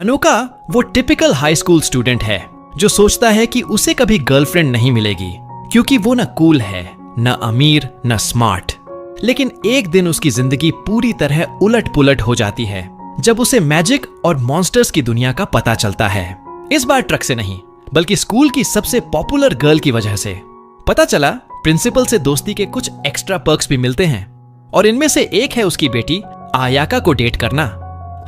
अनोका वो typical high school student है जो सोचता है कि उसे कभी गर्लफ्रेंड नहीं मिलेगी क्योंकि वो न कूल है, न अमीर, न स्मार्ट। लेकिन एक दिन उसकी जिंदगी पूरी तरह उलट पुलट हो जाती है जब उसे मैजिक और मॉन्स्टर्स की दुनिया का पता चलता है। इस बार ट्रक से नहीं बल्कि स्कूल की सबसे पॉपुलर गर्ल की वजह से। पता चला प्रिंसिपल से दोस्ती के कुछ एक्स्ट्रा पर्क्स भी मिलते हैं और इनमें से एक है उसकी बेटी आयाका को डेट करना।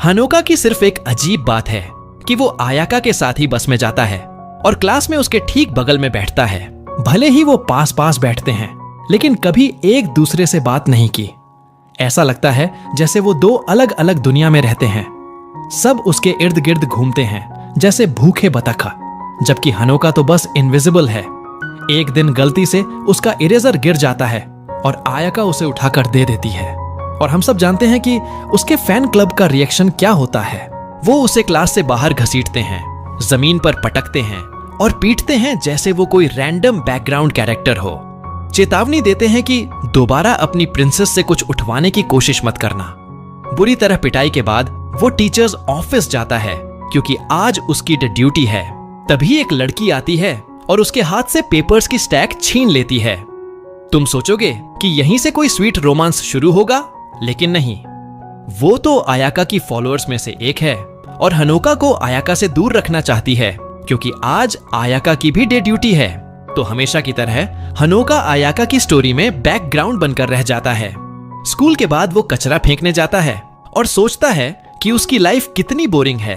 हनोका की सिर्फ एक अजीब बात है कि वो आयाका के साथ ही बस में जाता है और क्लास में उसके ठीक बगल में बैठता है। भले ही वो पास पास बैठते हैं लेकिन कभी एक दूसरे से बात नहीं की। ऐसा लगता है जैसे वो दो अलग अलग दुनिया में रहते हैं। सब उसके इर्द गिर्द घूमते हैं जैसे भूखे बतख, जबकि हनोका तो बस इनविजिबल है। एक दिन गलती से उसका इरेजर गिर जाता है और आयाका उसे उठाकर दे देती है और हम सब जानते हैं कि उसके फैन क्लब का रिएक्शन क्या होता है। वो उसे क्लास से बाहर घसीटते हैं, जमीन पर पटकते हैं और पीटते हैं जैसे वो कोई रैंडम बैकग्राउंड कैरेक्टर हो। चेतावनी देते हैं कि दोबारा अपनी प्रिंसेस से कुछ उठवाने की कोशिश मत करना। बुरी तरह पिटाई के बाद वो टीचर्स ऑफिस जाता है क्योंकि आज उसकी ड्यूटी है। तभी एक लड़की आती है और उसके हाथ से पेपर्स की स्टैक छीन लेती है। तुम सोचोगे कि यहीं से कोई स्वीट रोमांस शुरू होगा, लेकिन नहीं। वो तो आयाका की फॉलोअर्स में से एक है और हनोका को आयाका से दूर रखना चाहती है क्योंकि आज आयाका की भी डे ड्यूटी है। तो हमेशा की तरह हनोका आयाका की स्टोरी में बैकग्राउंड बनकर रह जाता है। स्कूल के बाद वो कचरा फेंकने जाता है और सोचता है कि उसकी लाइफ कितनी बोरिंग है।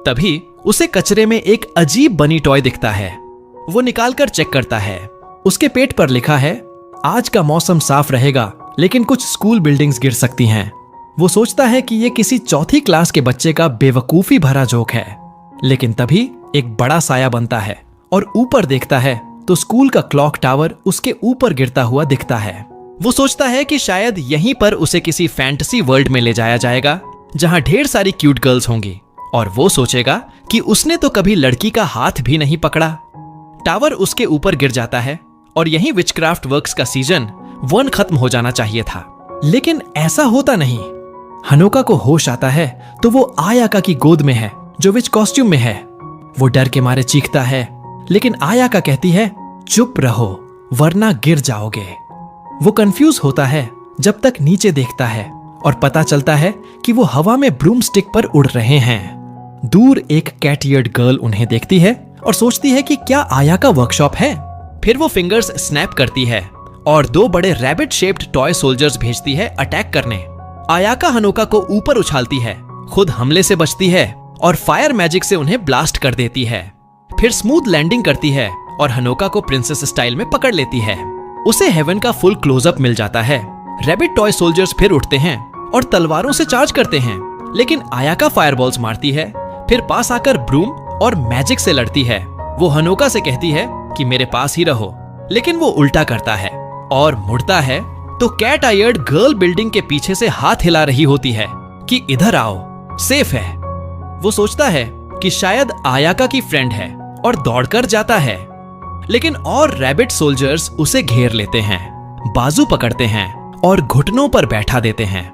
तभी उसे कचरे में एक अजीब बनी टॉय दिखता है। वो निकालकर चेक करता है। उसके पेट पर लिखा है, आज का मौसम साफ रहेगा लेकिन कुछ स्कूल बिल्डिंग्स गिर सकती हैं। वो सोचता है कि ये किसी चौथी क्लास के बच्चे का बेवकूफी भरा जोक है। लेकिन तभी एक बड़ा साया बनता है और ऊपर देखता है तो स्कूल का क्लॉक टावर उसके ऊपर गिरता हुआ दिखता है। वो सोचता है कि शायद यहीं पर उसे किसी फैंटेसी वर्ल्ड में ले जाया जाएगा जहां ढेर सारी क्यूट गर्ल्स होंगी और वो सोचेगा कि उसने तो कभी लड़की का हाथ भी नहीं पकड़ा। टावर उसके ऊपर गिर जाता है और यहीं विचक्राफ्ट वर्क्स का सीजन 1 खत्म हो जाना चाहिए था। लेकिन ऐसा होता नहीं। हनोका को होश आता है तो वो आयाका की गोद में है जो विच कॉस्ट्यूम में है। वो डर के मारे चीखता है लेकिन आयाका कहती है, चुप रहो वरना गिर जाओगे। वो कंफ्यूज होता है जब तक नीचे देखता है और पता चलता है कि वो हवा में ब्रूम स्टिक पर उड़ रहे हैं। दूर एक कैट ईयर्ड गर्ल उन्हें देखती है और सोचती है कि क्या आयाका वर्कशॉप है। फिर वो फिंगर्स स्नैप करती है और 2 बड़े रैबिट शेप्ड टॉय सोल्जर्स भेजती है अटैक करने। आयाका हनोका को ऊपर उछालती है, खुद हमले से बचती है और फायर मैजिक से उन्हें ब्लास्ट कर देती है। फिर स्मूथ लैंडिंग करती है और हनोका को प्रिंसेस स्टाइल में पकड़ लेती है। उसे हेवन का फुल क्लोजअप मिल जाता है। रैबिट टॉय सोल्जर्स फिर उठते हैं और तलवारों से चार्ज करते हैं, लेकिन आयाका फायरबॉल्स मारती है। फिर पास आकर ब्रूम और मैजिक से लड़ती है। वो हनोका से कहती है कि मेरे पास ही रहो, लेकिन वो उल्टा करता है और मुड़ता है तो कैट आयर्ड गर्ल बिल्डिंग के पीछे से हाथ हिला रही होती है कि इधर आओ, सेफ है। वो सोचता है कि शायद आयाका की फ्रेंड है और दौड़कर जाता है, लेकिन और रैबिट सोल्जर्स उसे घेर लेते हैं, बाजू पकड़ते हैं और घुटनों पर बैठा देते हैं।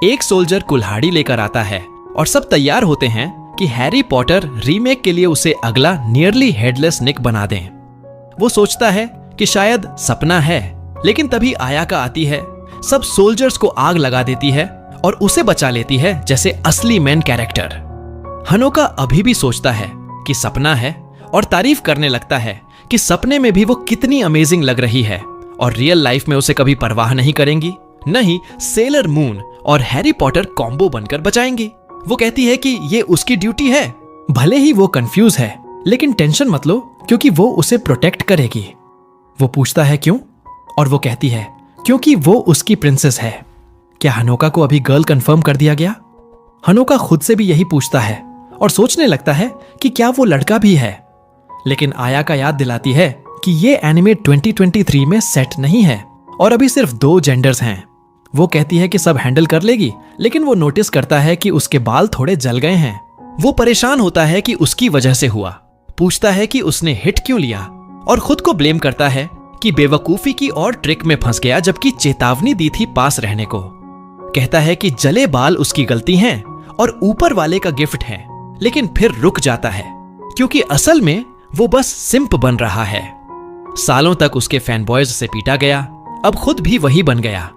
एक सोल्जर कुल्हाड़ी लेकर आता है और सब तैयार होते हैं कि हैरी पॉटर रीमेक के लिए उसे अगला नियरली हेडलेस निक बना दें। वो सोचता है कि शायद सपना है, लेकिन तभी आयाका आती है, सब सोल्जर्स को आग लगा देती है और उसे बचा लेती है जैसे असली मेन कैरेक्टर। हनोका अभी भी सोचता है कि सपना है और तारीफ करने लगता है कि सपने में भी वो कितनी अमेजिंग लग रही है और रियल लाइफ में उसे कभी परवाह नहीं करेंगी, नहीं सेलर मून और हैरी पॉटर कॉम्बो बनकर बचाएंगी। वो कहती है कि ये उसकी ड्यूटी है। भले ही वो कंफ्यूज है लेकिन टेंशन मत लो क्योंकि वो उसे प्रोटेक्ट करेगी। वो पूछता है क्यों, और वो कहती है क्योंकि वो उसकी प्रिंसेस है। क्या हनोका को अभी गर्ल कंफर्म कर दिया गया? हनोका खुद से भी यही पूछता है और सोचने लगता है कि क्या वो लड़का भी है, लेकिन आयाका याद दिलाती है कि ये एनिमे 2023 में सेट नहीं है और अभी सिर्फ 2 जेंडर्स हैं। वो कहती है कि सब हैंडल कर लेगी, लेकिन वो नोटिस करता है कि उसके बाल थोड़े जल गए हैं। वो परेशान होता है कि उसकी वजह से हुआ, पूछता है कि उसने हिट क्यों लिया और खुद को ब्लेम करता है कि बेवकूफी की और ट्रिक में फंस गया जबकि चेतावनी दी थी पास रहने को। कहता है कि जले बाल उसकी गलती हैं और ऊपर वाले का गिफ्ट है, लेकिन फिर रुक जाता है क्योंकि असल में वो बस सिंप बन रहा है। सालों तक उसके फैन बॉयज से पीटा गया, अब खुद भी वही बन गया।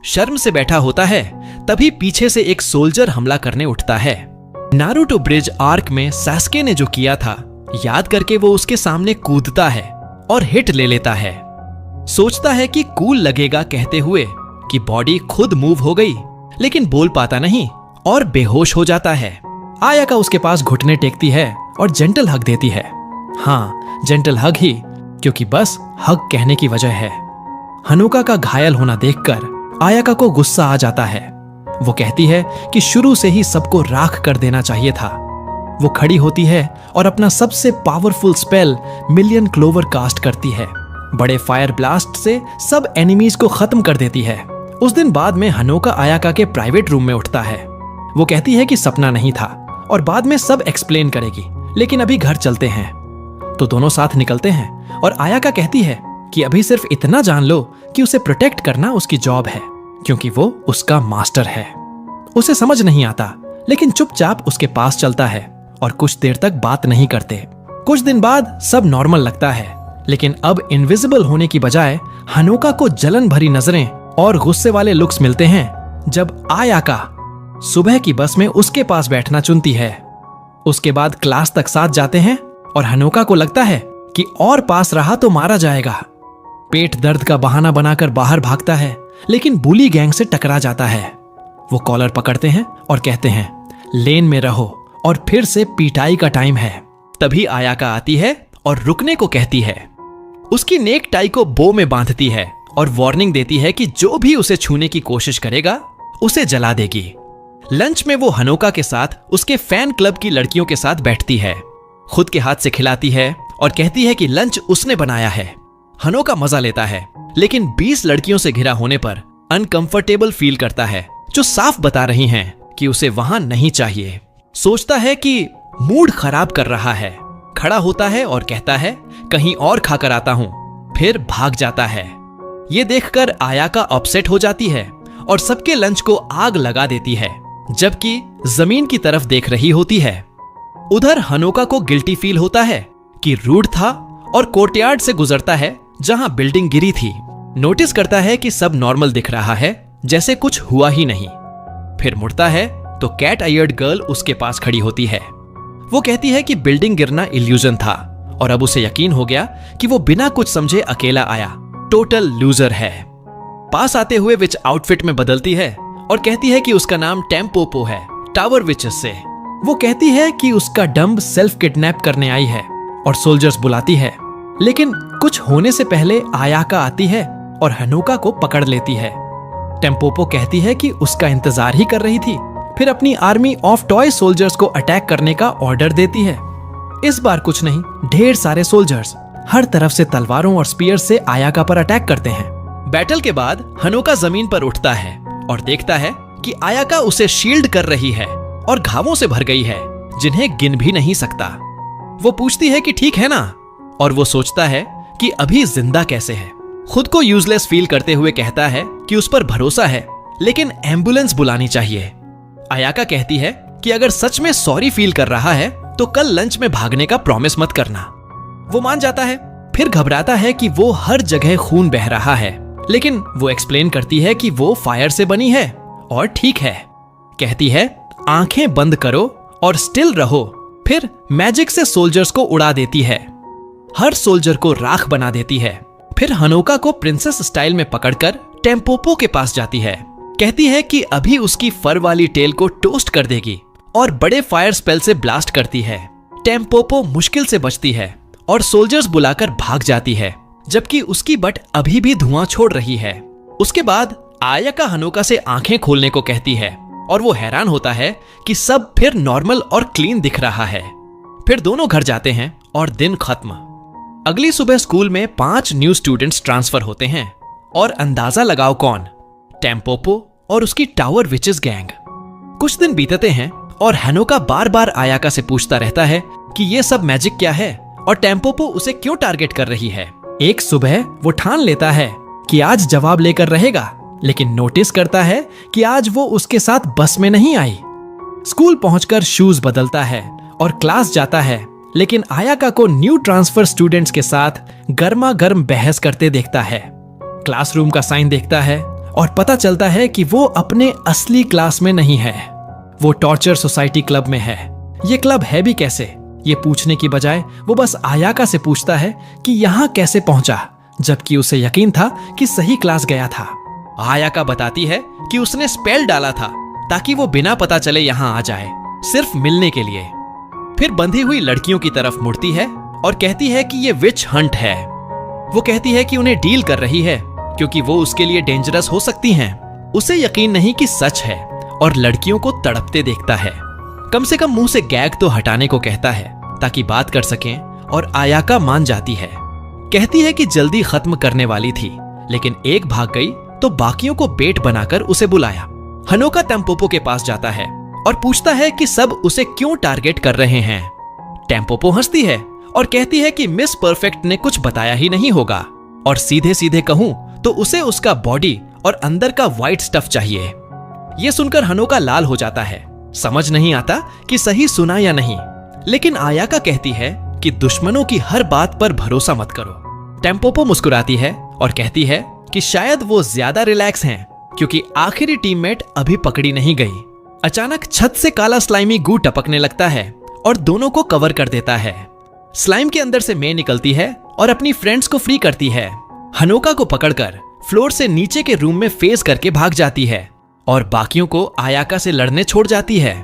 शर्म से बैठा होता है, तभी पीछे से एक सोल्जर हमला करने उठता है। नारुतो ब्रिज आर्क में सास्के ने जो किया था याद करके वो उसके सामने कूदता है और हिट ले लेता है। सोचता है कि कूल लगेगा कहते हुए कि बॉडी खुद मूव हो गई, लेकिन बोल पाता नहीं और बेहोश हो जाता है। आयाका उसके पास घुटने टेकती है और जेंटल हग देती है। हाँ, जेंटल हग ही, क्योंकि बस हग कहने की वजह है। हनुका का घायल होना देखकर आयाका को गुस्सा आ जाता है। वो कहती है कि शुरू से ही सबको राख कर देना चाहिए था। वो खड़ी होती है और अपना सबसे powerful spell million clover cast करती है। बड़े फायर ब्लास्ट से सब एनिमीज को खत्म कर देती है। उस दिन बाद में हनोका आयाका के प्राइवेट रूम में उठता है। वो कहती है कि सपना नहीं था और बाद में सब एक्सप्लेन करेगी, लेकिन अभी घर चलते हैं। तो दोनों साथ निकलते हैं और आयाका कहती है कि अभी सिर्फ इतना जान लो कि उसे प्रोटेक्ट करना उसकी जॉब है, क्योंकि वो उसका मास्टर है। उसे समझ नहीं आता, लेकिन चुपचाप उसके पास चलता है और कुछ देर तक बात नहीं करते। कुछ दिन बाद सब नॉर्मल लगता है, लेकिन अब इनविजिबल होने की बजाय हनोका को जलन भरी नजरें और गुस्से वाले लुक्स मिलते हैं जब आयाका सुबह की बस में उसके पास बैठना चुनती है। उसके बाद क्लास तक साथ जाते हैं और हनोका को लगता है कि और पास रहा तो मारा जाएगा। पेट दर्द का बहाना बनाकर बाहर भागता है, लेकिन बुली गैंग से टकरा जाता है। वो कॉलर पकड़ते हैं और कहते हैं लेन में रहो और फिर से पिटाई का टाइम है। तभी आयाका आती है और रुकने को कहती है। उसकी नेक टाई को बो में बांधती है और वार्निंग देती है कि जो भी उसे छूने की कोशिश करेगा उसे जला देगी। लंच में वो हनोका के साथ उसके फैन क्लब की लड़कियों के साथ बैठती है। खुद के हाथ से खिलाती है और कहती है कि लंच उसने बनाया है। हनोका मजा लेता है, लेकिन 20 लड़कियों से घिरा होने पर अनकंफर्टेबल फील करता है, जो साफ बता रही हैं कि उसे वहां नहीं चाहिए। सोचता है कि मूड खराब कर रहा है। खड़ा होता है और कहता है कहीं और खाकर आता हूं, फिर भाग जाता है। ये देखकर आयाका अपसेट हो जाती है और सबके लंच को आग लगा देती है, जबकि जमीन की तरफ देख रही होती है। उधर हनोका को गिल्टी फील होता है कि रूड था और कोर्टयार्ड से गुजरता है जहां बिल्डिंग गिरी थी। नोटिस करता है कि सब नॉर्मल दिख रहा है, जैसे कुछ हुआ ही नहीं। फिर मुड़ता है तो कैट आयर्ड गर्ल उसके पास खड़ी होती है। वो कहती है कि बिल्डिंग गिरना इल्यूजन था और अब उसे यकीन हो गया कि वो बिना कुछ समझे अकेला आया, टोटल लूजर है। पास आते हुए विच आउटफिट में बदलती है और कहती है कि उसका नाम टेम्पोपो है, टावर विचेस से। वो कहती है कि उसका डंब सेल्फ किडनैप करने आई है और सोल्जर्स बुलाती है, लेकिन कुछ होने से पहले आयाका आती है और हनोका को पकड़ लेती है। टेम्पोपो कहती है कि उसका इंतजार ही कर रही थी, फिर अपनी आर्मी ऑफ टॉय सोल्जर्स को अटैक करने का ऑर्डर देती है। इस बार कुछ नहीं, ढेर सारे सोल्जर्स हर तरफ से तलवारों और स्पीयर से आयाका पर अटैक करते हैं। बैटल के बाद हनोका जमीन पर उठता है और देखता है कि आयाका उसे शील्ड कर रही है और घावों से भर गई है, जिन्हें गिन भी नहीं सकता। वो पूछती है कि ठीक है ना, और वो सोचता है कि अभी जिंदा कैसे है। खुद को यूजलेस फील करते हुए कहता है कि उस पर भरोसा है, लेकिन एम्बुलेंस बुलानी चाहिए। आयाका कहती है कि अगर सच में सॉरी फील कर रहा है तो कल लंच में भागने का प्रॉमिस मत करना। वो मान जाता है, फिर घबराता है कि वो हर जगह खून बह रहा है, लेकिन वो एक्सप्लेन करती है कि वो फायर से बनी है और ठीक है। कहती है आंखें बंद करो और स्टिल रहो, फिर मैजिक से सोल्जर्स को उड़ा देती है। हर सोल्जर को राख बना देती है। फिर हनोका को प्रिंसेस स्टाइल में पकड़कर टेम्पोपो के पास जाती है। कहती है कि अभी उसकी फर वाली टेल को टोस्ट कर देगी और बड़े फायर स्पेल से ब्लास्ट करती है। टेम्पोपो मुश्किल से बचती है और सोल्जर्स बुलाकर भाग जाती है, जबकि उसकी बट अभी भी धुआं छोड़ रही है। उसके बाद आयाका हनोका से आंखें खोलने को कहती है और वो हैरान होता है कि सब फिर नॉर्मल और क्लीन दिख रहा है। फिर दोनों घर जाते हैं और दिन खत्म। अगली सुबह स्कूल में 5 न्यू स्टूडेंट्स ट्रांसफर होते हैं और अंदाजा लगाओ कौन? टेम्पोपो और उसकी टावर विचेस गैंग। कुछ दिन बीतते हैं और हनोका बार बार आयाका से पूछता रहता है कि ये सब मैजिक क्या है और टेम्पोपो उसे क्यों टारगेट कर रही है। एक सुबह वो ठान लेता है कि आज जवाब लेकर रहेगा, लेकिन नोटिस करता है कि आज वो उसके साथ बस में नहीं आई। स्कूल पहुंचकर शूज बदलता है और क्लास जाता है, लेकिन आयाका को न्यू ट्रांसफर स्टूडेंट्स के साथ गर्मा गर्म बहस करते देखता है। क्लासरूम का साइन देखता है और पता चलता है कि वो अपने असली क्लास में नहीं है, वो टॉर्चर सोसाइटी क्लब में है। ये क्लब है भी कैसे, ये पूछने की बजाय वो बस आयाका से पूछता है कि यहाँ कैसे पहुंचा, जबकि उसे यकीन था कि सही क्लास गया था। आयाका बताती है कि उसने स्पेल डाला था ताकि वो बिना पता चले यहाँ आ जाए, सिर्फ मिलने के लिए। फिर बंधी हुई लड़कियों की तरफ मुड़ती है और कहती है कि ये विच हंट है। वो कहती है कि उन्हें डील कर रही है क्योंकि वो उसके लिए डेंजरस हो सकती हैं। उसे यकीन नहीं कि सच है और लड़कियों को तड़पते देखता है। कम से कम मुंह से गैग तो हटाने को कहता है ताकि बात कर सकें, और आयाका मान जाती है। कहती है कि जल्दी खत्म करने वाली थी, लेकिन एक भाग गई तो बाकियों को बेट बनाकर उसे बुलाया। हनोका टेम्पोपो के पास जाता है और पूछता है कि सब उसे क्यों टारगेट कर रहे हैं। टेम्पोपो हंसती है और कहती है कि मिस परफेक्ट ने कुछ बताया ही नहीं होगा, और सीधे सीधे कहूं तो उसे उसका बॉडी और अंदर का व्हाइट स्टफ चाहिए। यह सुनकर हनोका लाल हो जाता है। समझ नहीं आता कि सही सुना या नहीं, लेकिन आयाका कहती है कि दुश्मनों की हर बात पर भरोसा मत करो। टेम्पोपो मुस्कुराती है और कहती है कि शायद वो ज्यादा रिलैक्स हैं क्योंकि आखिरी टीममेट अभी पकड़ी नहीं गई। अचानक छत से काला स्लाइमी गू टपकने लगता है और दोनों को कवर कर देता है। स्लाइम के अंदर से मे निकलती है और अपनी फ्रेंड्स को फ्री करती है। हनोका को पकड़कर फ्लोर से नीचे के रूम में फेस करके भाग जाती है और बाकियों को आयाका से लड़ने छोड़ जाती है।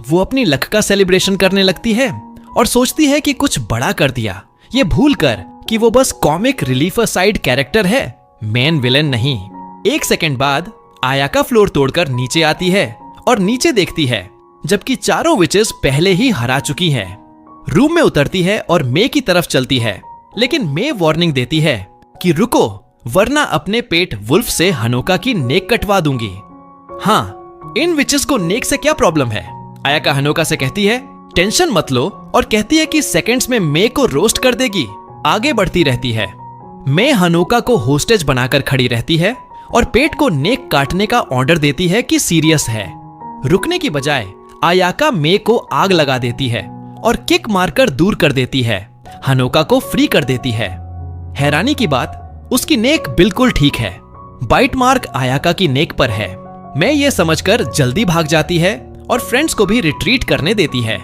वो अपनी लक का सेलिब्रेशन करने लगती है और सोचती है कि कुछ बड़ा कर दिया, ये भूल कर कि वो बस कॉमिक रिलीफर साइड कैरेक्टर है, मेन विलेन नहीं। एक सेकंड बाद आयाका फ्लोर तोड़कर नीचे आती है और नीचे देखती है, जबकि चारों विचेस पहले ही हरा चुकी हैं। रूम में उतरती है और मे की तरफ चलती है, लेकिन मे वार्निंग देती है कि रुको, वरना अपने पेट वुल्फ से हनोका की नेक कटवा दूंगी। हाँ, इन विचेस को नेक से क्या प्रॉब्लम है? आयाका हनोका से कहती है टेंशन मत लो, और कहती है कि सेकंड्स में मे को रोस्ट कर देगी। आगे बढ़ती रहती है। मे हनोका को होस्टेज बनाकर खड़ी रहती है और पेट को नेक काटने का ऑर्डर देती है कि सीरियस है। रुकने की बजाय आयाका मे को आग लगा देती है और किक मारकर दूर कर देती है। हनोका को फ्री कर देती है। हैरानी की बात, उसकी नेक बिल्कुल ठीक है। बाइट मार्क आयाका की नेक पर है। मैं ये समझकर जल्दी भाग जाती है और फ्रेंड्स को भी रिट्रीट करने देती है।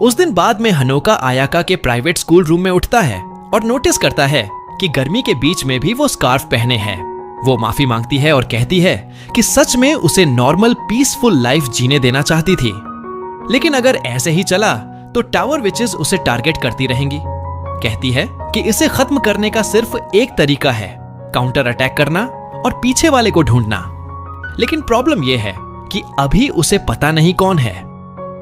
उस दिन बाद में हनोका आयाका के प्राइवेट स्कूल रूम में उठता है और नोटिस करता है कि गर्मी के बीच में भी वो स्कार्फ पहने हैं। वो माफी मांगती है और कहती है कि सच में उसे नॉर्मल पीसफुल लाइफ जीने देना चाहती थी, लेकिन अगर ऐसे ही चला तो टावर विचेस उसे टारगेट करती रहेंगी। कहती है कि इसे खत्म करने का सिर्फ एक तरीका है, काउंटर अटैक करना और पीछे वाले को ढूंढना। लेकिन प्रॉब्लम यह है कि अभी उसे पता नहीं कौन है।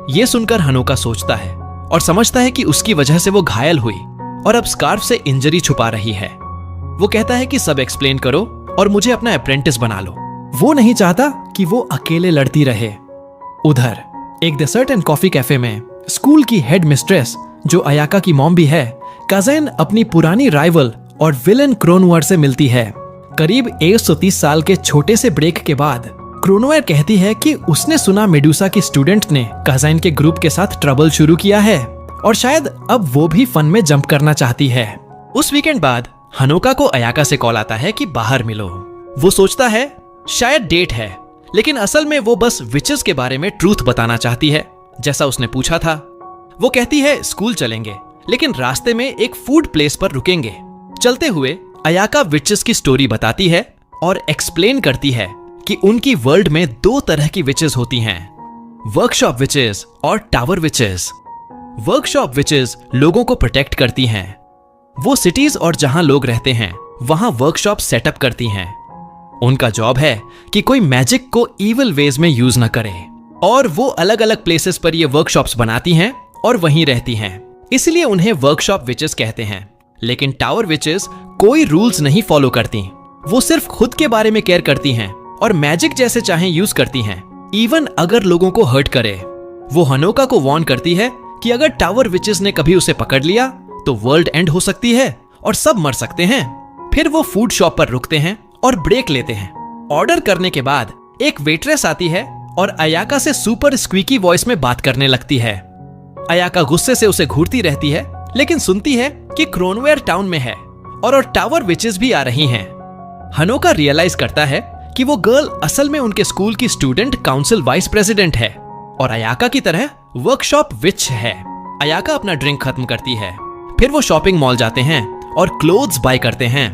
यह सुनकर हनोका सोचता है और समझता है कि उसकी वजह से वो घायल हुई और अब स्कार्फ से इंजरी छुपा रही है। वो कहता है कि सब एक्सप्लेन करो और मुझे अपना अप्रेंटिस बना लो। वो नहीं चाहता कि वो अकेले लड़ती रहे। उधर एक डेजर्ट एंड कॉफी कैफे में स्कूल की हेड मिस्ट्रेस, जो आयाका की मॉम भी है, कज़न अपनी पुरानी राइवल और विलन क्रोनोवर से मिलती है। करीब 130 साल के छोटे से ब्रेक के बाद क्रोनोवर कहती है कि उसने सुना मेडुसा की स्टूडेंट ने कज़न के ग्रुप के साथ ट्रबल शुरू किया है और शायद अब वो भी फन में जंप करना चाहती है। उस वीकेंड बाद हनोका को आयाका से कॉल आता है कि बाहर मिलो। वो सोचता है शायद डेट है, लेकिन असल में वो बस विचेस के बारे में ट्रूथ बताना चाहती है, जैसा उसने पूछा था। वो कहती है स्कूल चलेंगे, लेकिन रास्ते में एक फूड प्लेस पर रुकेंगे। चलते हुए आयाका विचेस की स्टोरी बताती है और एक्सप्लेन करती है कि उनकी वर्ल्ड में 2 तरह की विचेस होती हैं, वर्कशॉप विचेस और टावर विचेस। वर्कशॉप विचेस लोगों को प्रोटेक्ट करती हैं। वो सिटीज और जहां लोग रहते हैं वहां वर्कशॉप सेटअप करती हैं। उनका जॉब है कि कोई मैजिक को इविल वेज में यूज न करे, और वो अलग अलग प्लेसेस पर ये वर्कशॉप्स बनाती हैं और वहीं रहती हैं, इसलिए उन्हें वर्कशॉप विचेस कहते हैं। लेकिन टावर विचेस कोई रूल्स नहीं फॉलो करती। वो सिर्फ खुद के बारे में केयर करती हैं और मैजिक जैसे चाहे यूज करती हैं, इवन अगर लोगों को हर्ट करे। वो हनोका को वार्न करती है कि अगर टावर विचेस ने कभी उसे पकड़ लिया तो वर्ल्ड एंड हो सकती है और सब मर सकते हैं। फिर वो फूड शॉप पर रुकते हैं और ब्रेक लेते हैं। ऑर्डर करने के बाद एक वेट्रेस आती है और आयाका से सुपर स्क्वीकी वॉइस में बात करने लगती है। अयाका गुस्से से उसे घूरती रहती है, लेकिन सुनती है कि क्रोनवेयर टाउन में है और टावर विचेस भी आ रही हैं। हनोका रियलाइज करता है कि वो गर्ल असल में उनके स्कूल की स्टूडेंट काउंसिल वाइस प्रेसिडेंट है और अयाका की तरह वर्कशॉप विच है। अयाका अपना ड्रिंक खत्म करती है, फिर वो शॉपिंग मॉल जाते हैं और क्लोथ्स बाय करते हैं।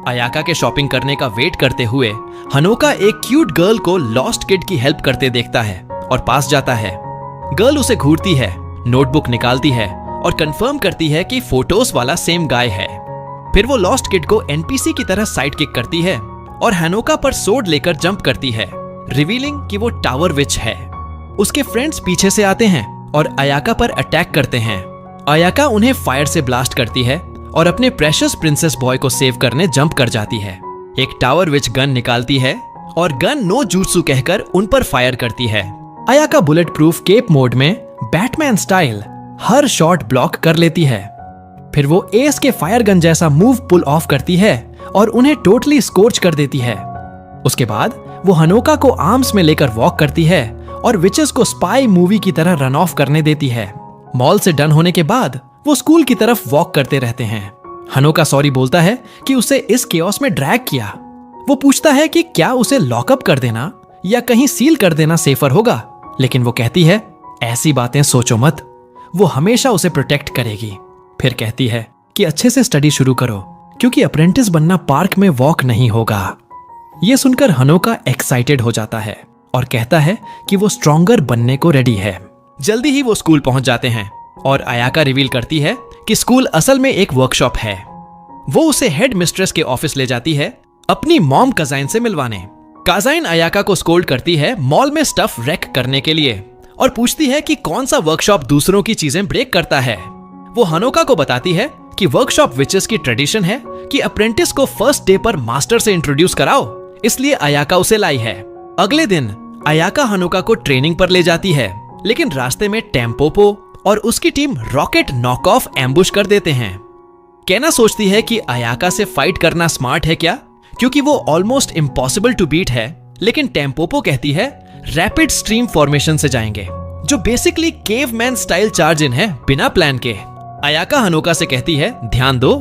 अयाका के शॉपिंग करने का वेट करते हुए हनोका एक क्यूट गर्ल को लॉस्ट किड की हेल्प करते देखता है और पास जाता है। गर्ल उसे घूरती है, नोटबुक निकालती है और कंफर्म करती है कि फोटोज वाला सेम गाय है। फिर वो लॉस्ट किड को एनपीसी की तरह साइड किक करती है और हनोका पर सोर्ड लेकर जंप करती है, रिवीलिंग कि वो टावर विच है। उसके फ्रेंड्स पीछे से आते हैं और अयाका पर अटैक करते हैं। अयाका उन्हें फायर से ब्लास्ट करती है और अपने प्रेशियस प्रिंसेस बॉय को सेव करने जंप कर जाती है। एक टावर विच गन निकालती है और गन नो जूत्सु कहकर उन पर फायर करती है। Ayaka bullet proof cap mode में बैटमैन स्टाइल हर शॉट ब्लॉक कर लेती है। फिर वो एस के फायर गन जैसा मूव पुल ऑफ करती है और उन्हें टोटली स्कोर्च कर देती है। उसके बाद वो हनोका को आर्म्स में लेकर वॉक करती है और विचेस को स्पाई मूवी की तरह रन ऑफ करने देती है। मॉल से डन होने के बाद वो स्कूल की तरफ वॉक करते रहते हैं। हनोका सॉरी बोलता है कि उसे इस केओस में ड्रैग किया। वो पूछता है कि क्या उसे लॉकअप कर देना या कहीं सील कर देना सेफर होगा, लेकिन वो कहती है ऐसी बातें सोचो मत, वो हमेशा उसे प्रोटेक्ट करेगी। फिर कहती है कि अच्छे से स्टडी शुरू करो क्योंकि अप्रेंटिस बनना पार्क में वॉक नहीं होगा। ये सुनकर हनोका एक्साइटेड हो जाता है और कहता है कि वो स्ट्रॉन्गर बनने को रेडी है। जल्दी ही वो स्कूल पहुंच जाते हैं और अयाका रिवील करती है कि स्कूल असल में एक वर्कशॉप है। वो उसे हेड मिस्ट्रेस के ऑफिस ले जाती है अपनी मॉम काजाइन से मिलवाने। काजाइन अयाका को स्कोल्ड करती है मॉल में स्टफ रैक करने के लिए और पूछती है कि कौन सा वर्कशॉप दूसरों की चीजें ब्रेक करता है। वो हनोका को बताती है कि वर्कशॉप विचेस की ट्रेडिशन है कि अप्रेंटिस को फर्स्ट डे पर मास्टर से इंट्रोड्यूस कराओ, इसलिए अयाका उसे लाई है। अगले दिन अयाका हनोका को ट्रेनिंग पर ले जाती है, लेकिन रास्ते में टेम्पोपो और उसकी team rocket knock off ambush कर देते हैं। केना सोचती है कि अयाका से फाइट करना स्मार्ट है क्या, क्योंकि वो ऑलमोस्ट इम्पॉसिबल टू बीट है, लेकिन टेम्पोपो कहती है रैपिड स्ट्रीम फॉर्मेशन से जाएंगे, जो basically caveman style charge in है बिना प्लान के। अयाका हनोका से कहती है ध्यान दो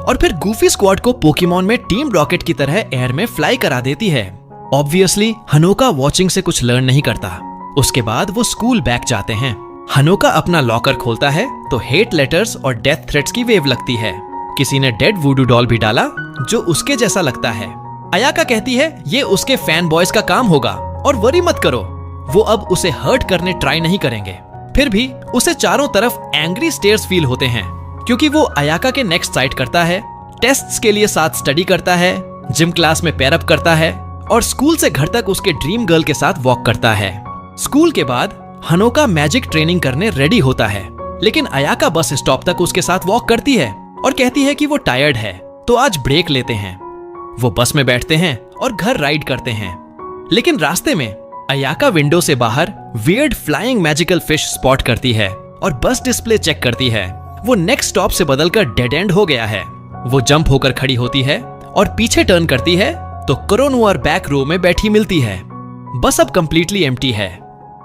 और फिर गूफी स्क्वाड को पोकेमॉन में टीम रॉकेट की तरह एयर में फ्लाई करा देती है। ऑब्वियसली हनोका वॉचिंग से कुछ लर्न नहीं करता। उसके बाद वो स्कूल बैक जाते हैं। हनोका अपना लॉकर खोलता है तो हेट लेटर्स और डेथ थ्रेट्स की वेव लगती है। किसी ने डेड वुडू डॉल भी डाला जो उसके जैसा लगता है। अयाका कहती है ये उसके फैन बॉयज का काम होगा और वरी मत करो, वो अब उसे हर्ट करने ट्राई नहीं करेंगे। फिर भी उसे चारों तरफ एंग्री स्टेयर्स फील होते हैं क्योंकि वो अयाका के नेक्स्ट साइट करता है, टेस्ट्स के लिए साथ स्टडी करता है, जिम क्लास में पैर अप करता है और स्कूल से घर तक उसके ड्रीम गर्ल के साथ वॉक करता है। स्कूल के बाद हनोका मैजिक ट्रेनिंग करने रेडी होता है, लेकिन अयाका बस स्टॉप तक उसके साथ वॉक करती है और कहती है कि वो टायर्ड है तो आज ब्रेक लेते हैं। वो बस में बैठते हैं और घर राइड करते हैं, लेकिन रास्ते में अयाका विंडो से बाहर weird flying magical fish spot करती है और बस डिस्प्ले चेक करती है। वो नेक्स्ट स्टॉप से बदलकर डेड एंड हो गया है। वो जंप होकर खड़ी होती है और पीछे टर्न करती है तो क्रोनोवर बैक रो में बैठी मिलती है। बस अब कंप्लीटली एम्प्टी है,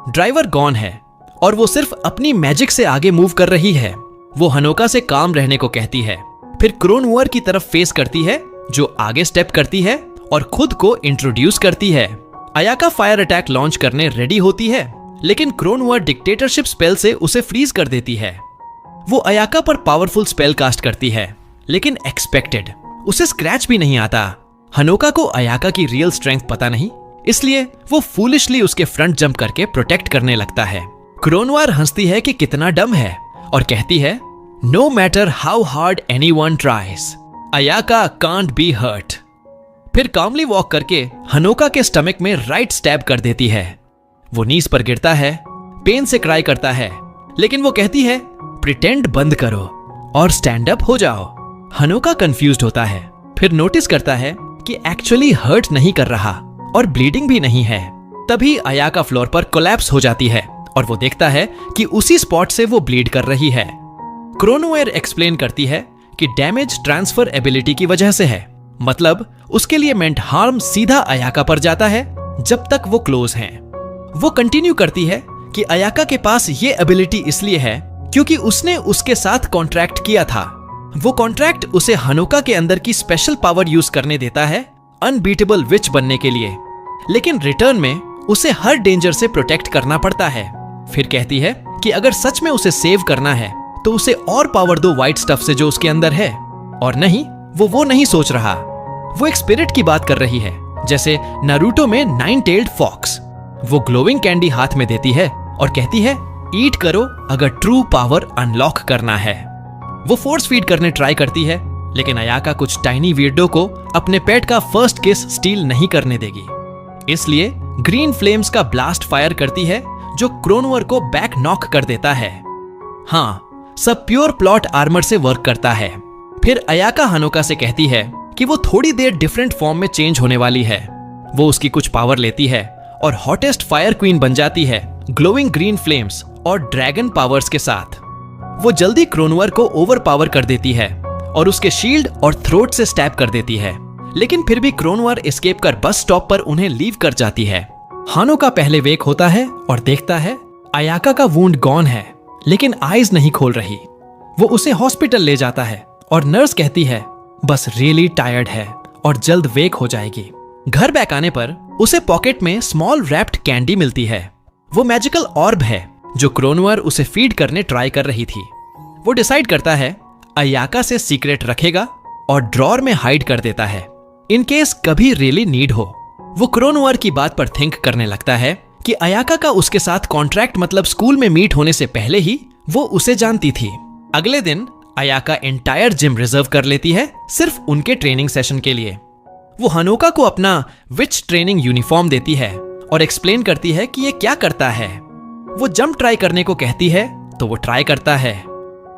ड्राइवर गॉन है और वो सिर्फ अपनी मैजिक से आगे मूव कर रही है। वो हनोका से काम रहने को कहती है, फिर क्रोनोवर की तरफ फेस करती है जो आगे स्टेप करती है और खुद को इंट्रोड्यूस करती है। अयाका फायर अटैक लॉन्च करने रेडी होती है, लेकिन क्रोनोवर डिक्टेटरशिप स्पेल से उसे फ्रीज कर देती है। वो अयाका पर पावरफुल स्पेल कास्ट करती है, लेकिन एक्सपेक्टेड उसे स्क्रैच भी नहीं आता। हनोका को अयाका की रियल स्ट्रेंथ पता नहीं, इसलिए वो फूलिशली उसके फ्रंट जंप करके प्रोटेक्ट करने लगता है। क्रोनोवर हंसती है कि कितना डम है और कहती है no matter how hard anyone tries, Ayaka can't be hurt. फिर कामली वॉक करके हनोका के स्टमक में राइट स्टैब कर देती है। वो नीज पर गिरता है, पेन से क्राई करता है, लेकिन वो कहती है प्रिटेंड बंद करो और स्टैंड अप हो जाओ। हनोका कंफ्यूज्ड होता है, फिर नोटिस करता है कि एक्चुअली हर्ट नहीं कर रहा और ब्लीडिंग भी नहीं है। तभी अयाका फ्लोर पर कोलैप्स हो जाती है और वो देखता है कि उसी स्पॉट से वो ब्लीड कर रही है। क्रोनोवेयर एक्सप्लेन करती है कि डैमेज ट्रांसफर एबिलिटी की वजह से है, मतलब उसके लिए मेंट हार्म सीधा अयाका पर जाता है जब तक वो क्लोज हैं। वो कंटिन्यू करती है कि अयाका के पास ये एबिलिटी इसलिए है क्योंकि उसने उसके साथ कॉन्ट्रैक्ट किया था। वो कॉन्ट्रैक्ट उसे हनोका के अंदर की स्पेशल पावर यूज करने देता है अनबीटेबल विच बनने के लिए, लेकिन रिटर्न में उसे हर डेंजर से प्रोटेक्ट करना पड़ता है। फिर कहती है कि अगर सच में उसे सेव करना है तो उसे और पावर दो व्हाइट स्टफ से जो उसके अंदर है। और नहीं, वो नहीं सोच रहा, वो एक स्पिरिट की बात कर रही है, जैसे नारुतो में 9-tailed फॉक्स। वो ग्लोइंग कैंडी हाथ में देती है और कहती है ईट करो अगर ट्रू पावर अनलॉक करना है। वो फोर्स फीड करने ट्राई करती है, लेकिन अयाका कुछ टाइनी वियर्डो को अपने पेट का फर्स्ट किस स्टील नहीं करने देगी। इसलिए ग्रीन फ्लेम्स का ब्लास्ट फायर करती है जो क्रोनोवर को बैक नॉक कर देता है। हाँ, सब प्योर प्लॉट आर्मर से वर्क करता है। फिर अयाका हनोका से कहती है कि वो थोड़ी देर डिफरेंट फॉर्म में चेंज होने वाली है। वो उसकी कुछ पावर लेती है और हॉटेस्ट फायर क्वीन बन जाती है ग्लोइंग ग्रीन फ्लेम्स और ड्रैगन पावर्स के साथ। वो जल्दी क्रोनोवर को ओवर पावर कर देती है और उसके शील्ड और थ्रोट से स्टैब कर देती है, लेकिन फिर भी क्रोनोवर एस्केप कर बस स्टॉप पर उन्हें लीव कर जाती है। हानोका पहले वेक होता है और देखता है अयाका का वुंड गॉन है, लेकिन आईज नहीं खोल रही। वो उसे हॉस्पिटल ले जाता है और नर्स कहती है बस रियली टायर्ड है और जल्द वेक हो जाएगी। घर बैक आने पर उसे पॉकेट में स्मॉल रैप्ड कैंडी मिलती है। वो मैजिकल ऑर्ब है जो क्रोनोवर उसे फीड करने ट्राई कर रही थी। वो डिसाइड करता है अयाका से सीक्रेट रखेगा और ड्रॉर में हाइड कर देता है इन केस कभी रियली नीड हो। वो क्रोनोवर की बात पर थिंक करने लगता है कि अयाका का उसके साथ कॉन्ट्रैक्ट मतलब स्कूल में मीट होने से पहले ही वो उसे जानती थी। अगले दिन अयाका एंटायर जिम रिजर्व कर लेती है सिर्फ उनके ट्रेनिंग सेशन के लिए। वो हनोका को अपना विच ट्रेनिंग यूनिफॉर्म देती है और एक्सप्लेन करती है कि ये क्या करता है। वो जंप ट्राई करने को कहती है तो वो ट्राई करता है।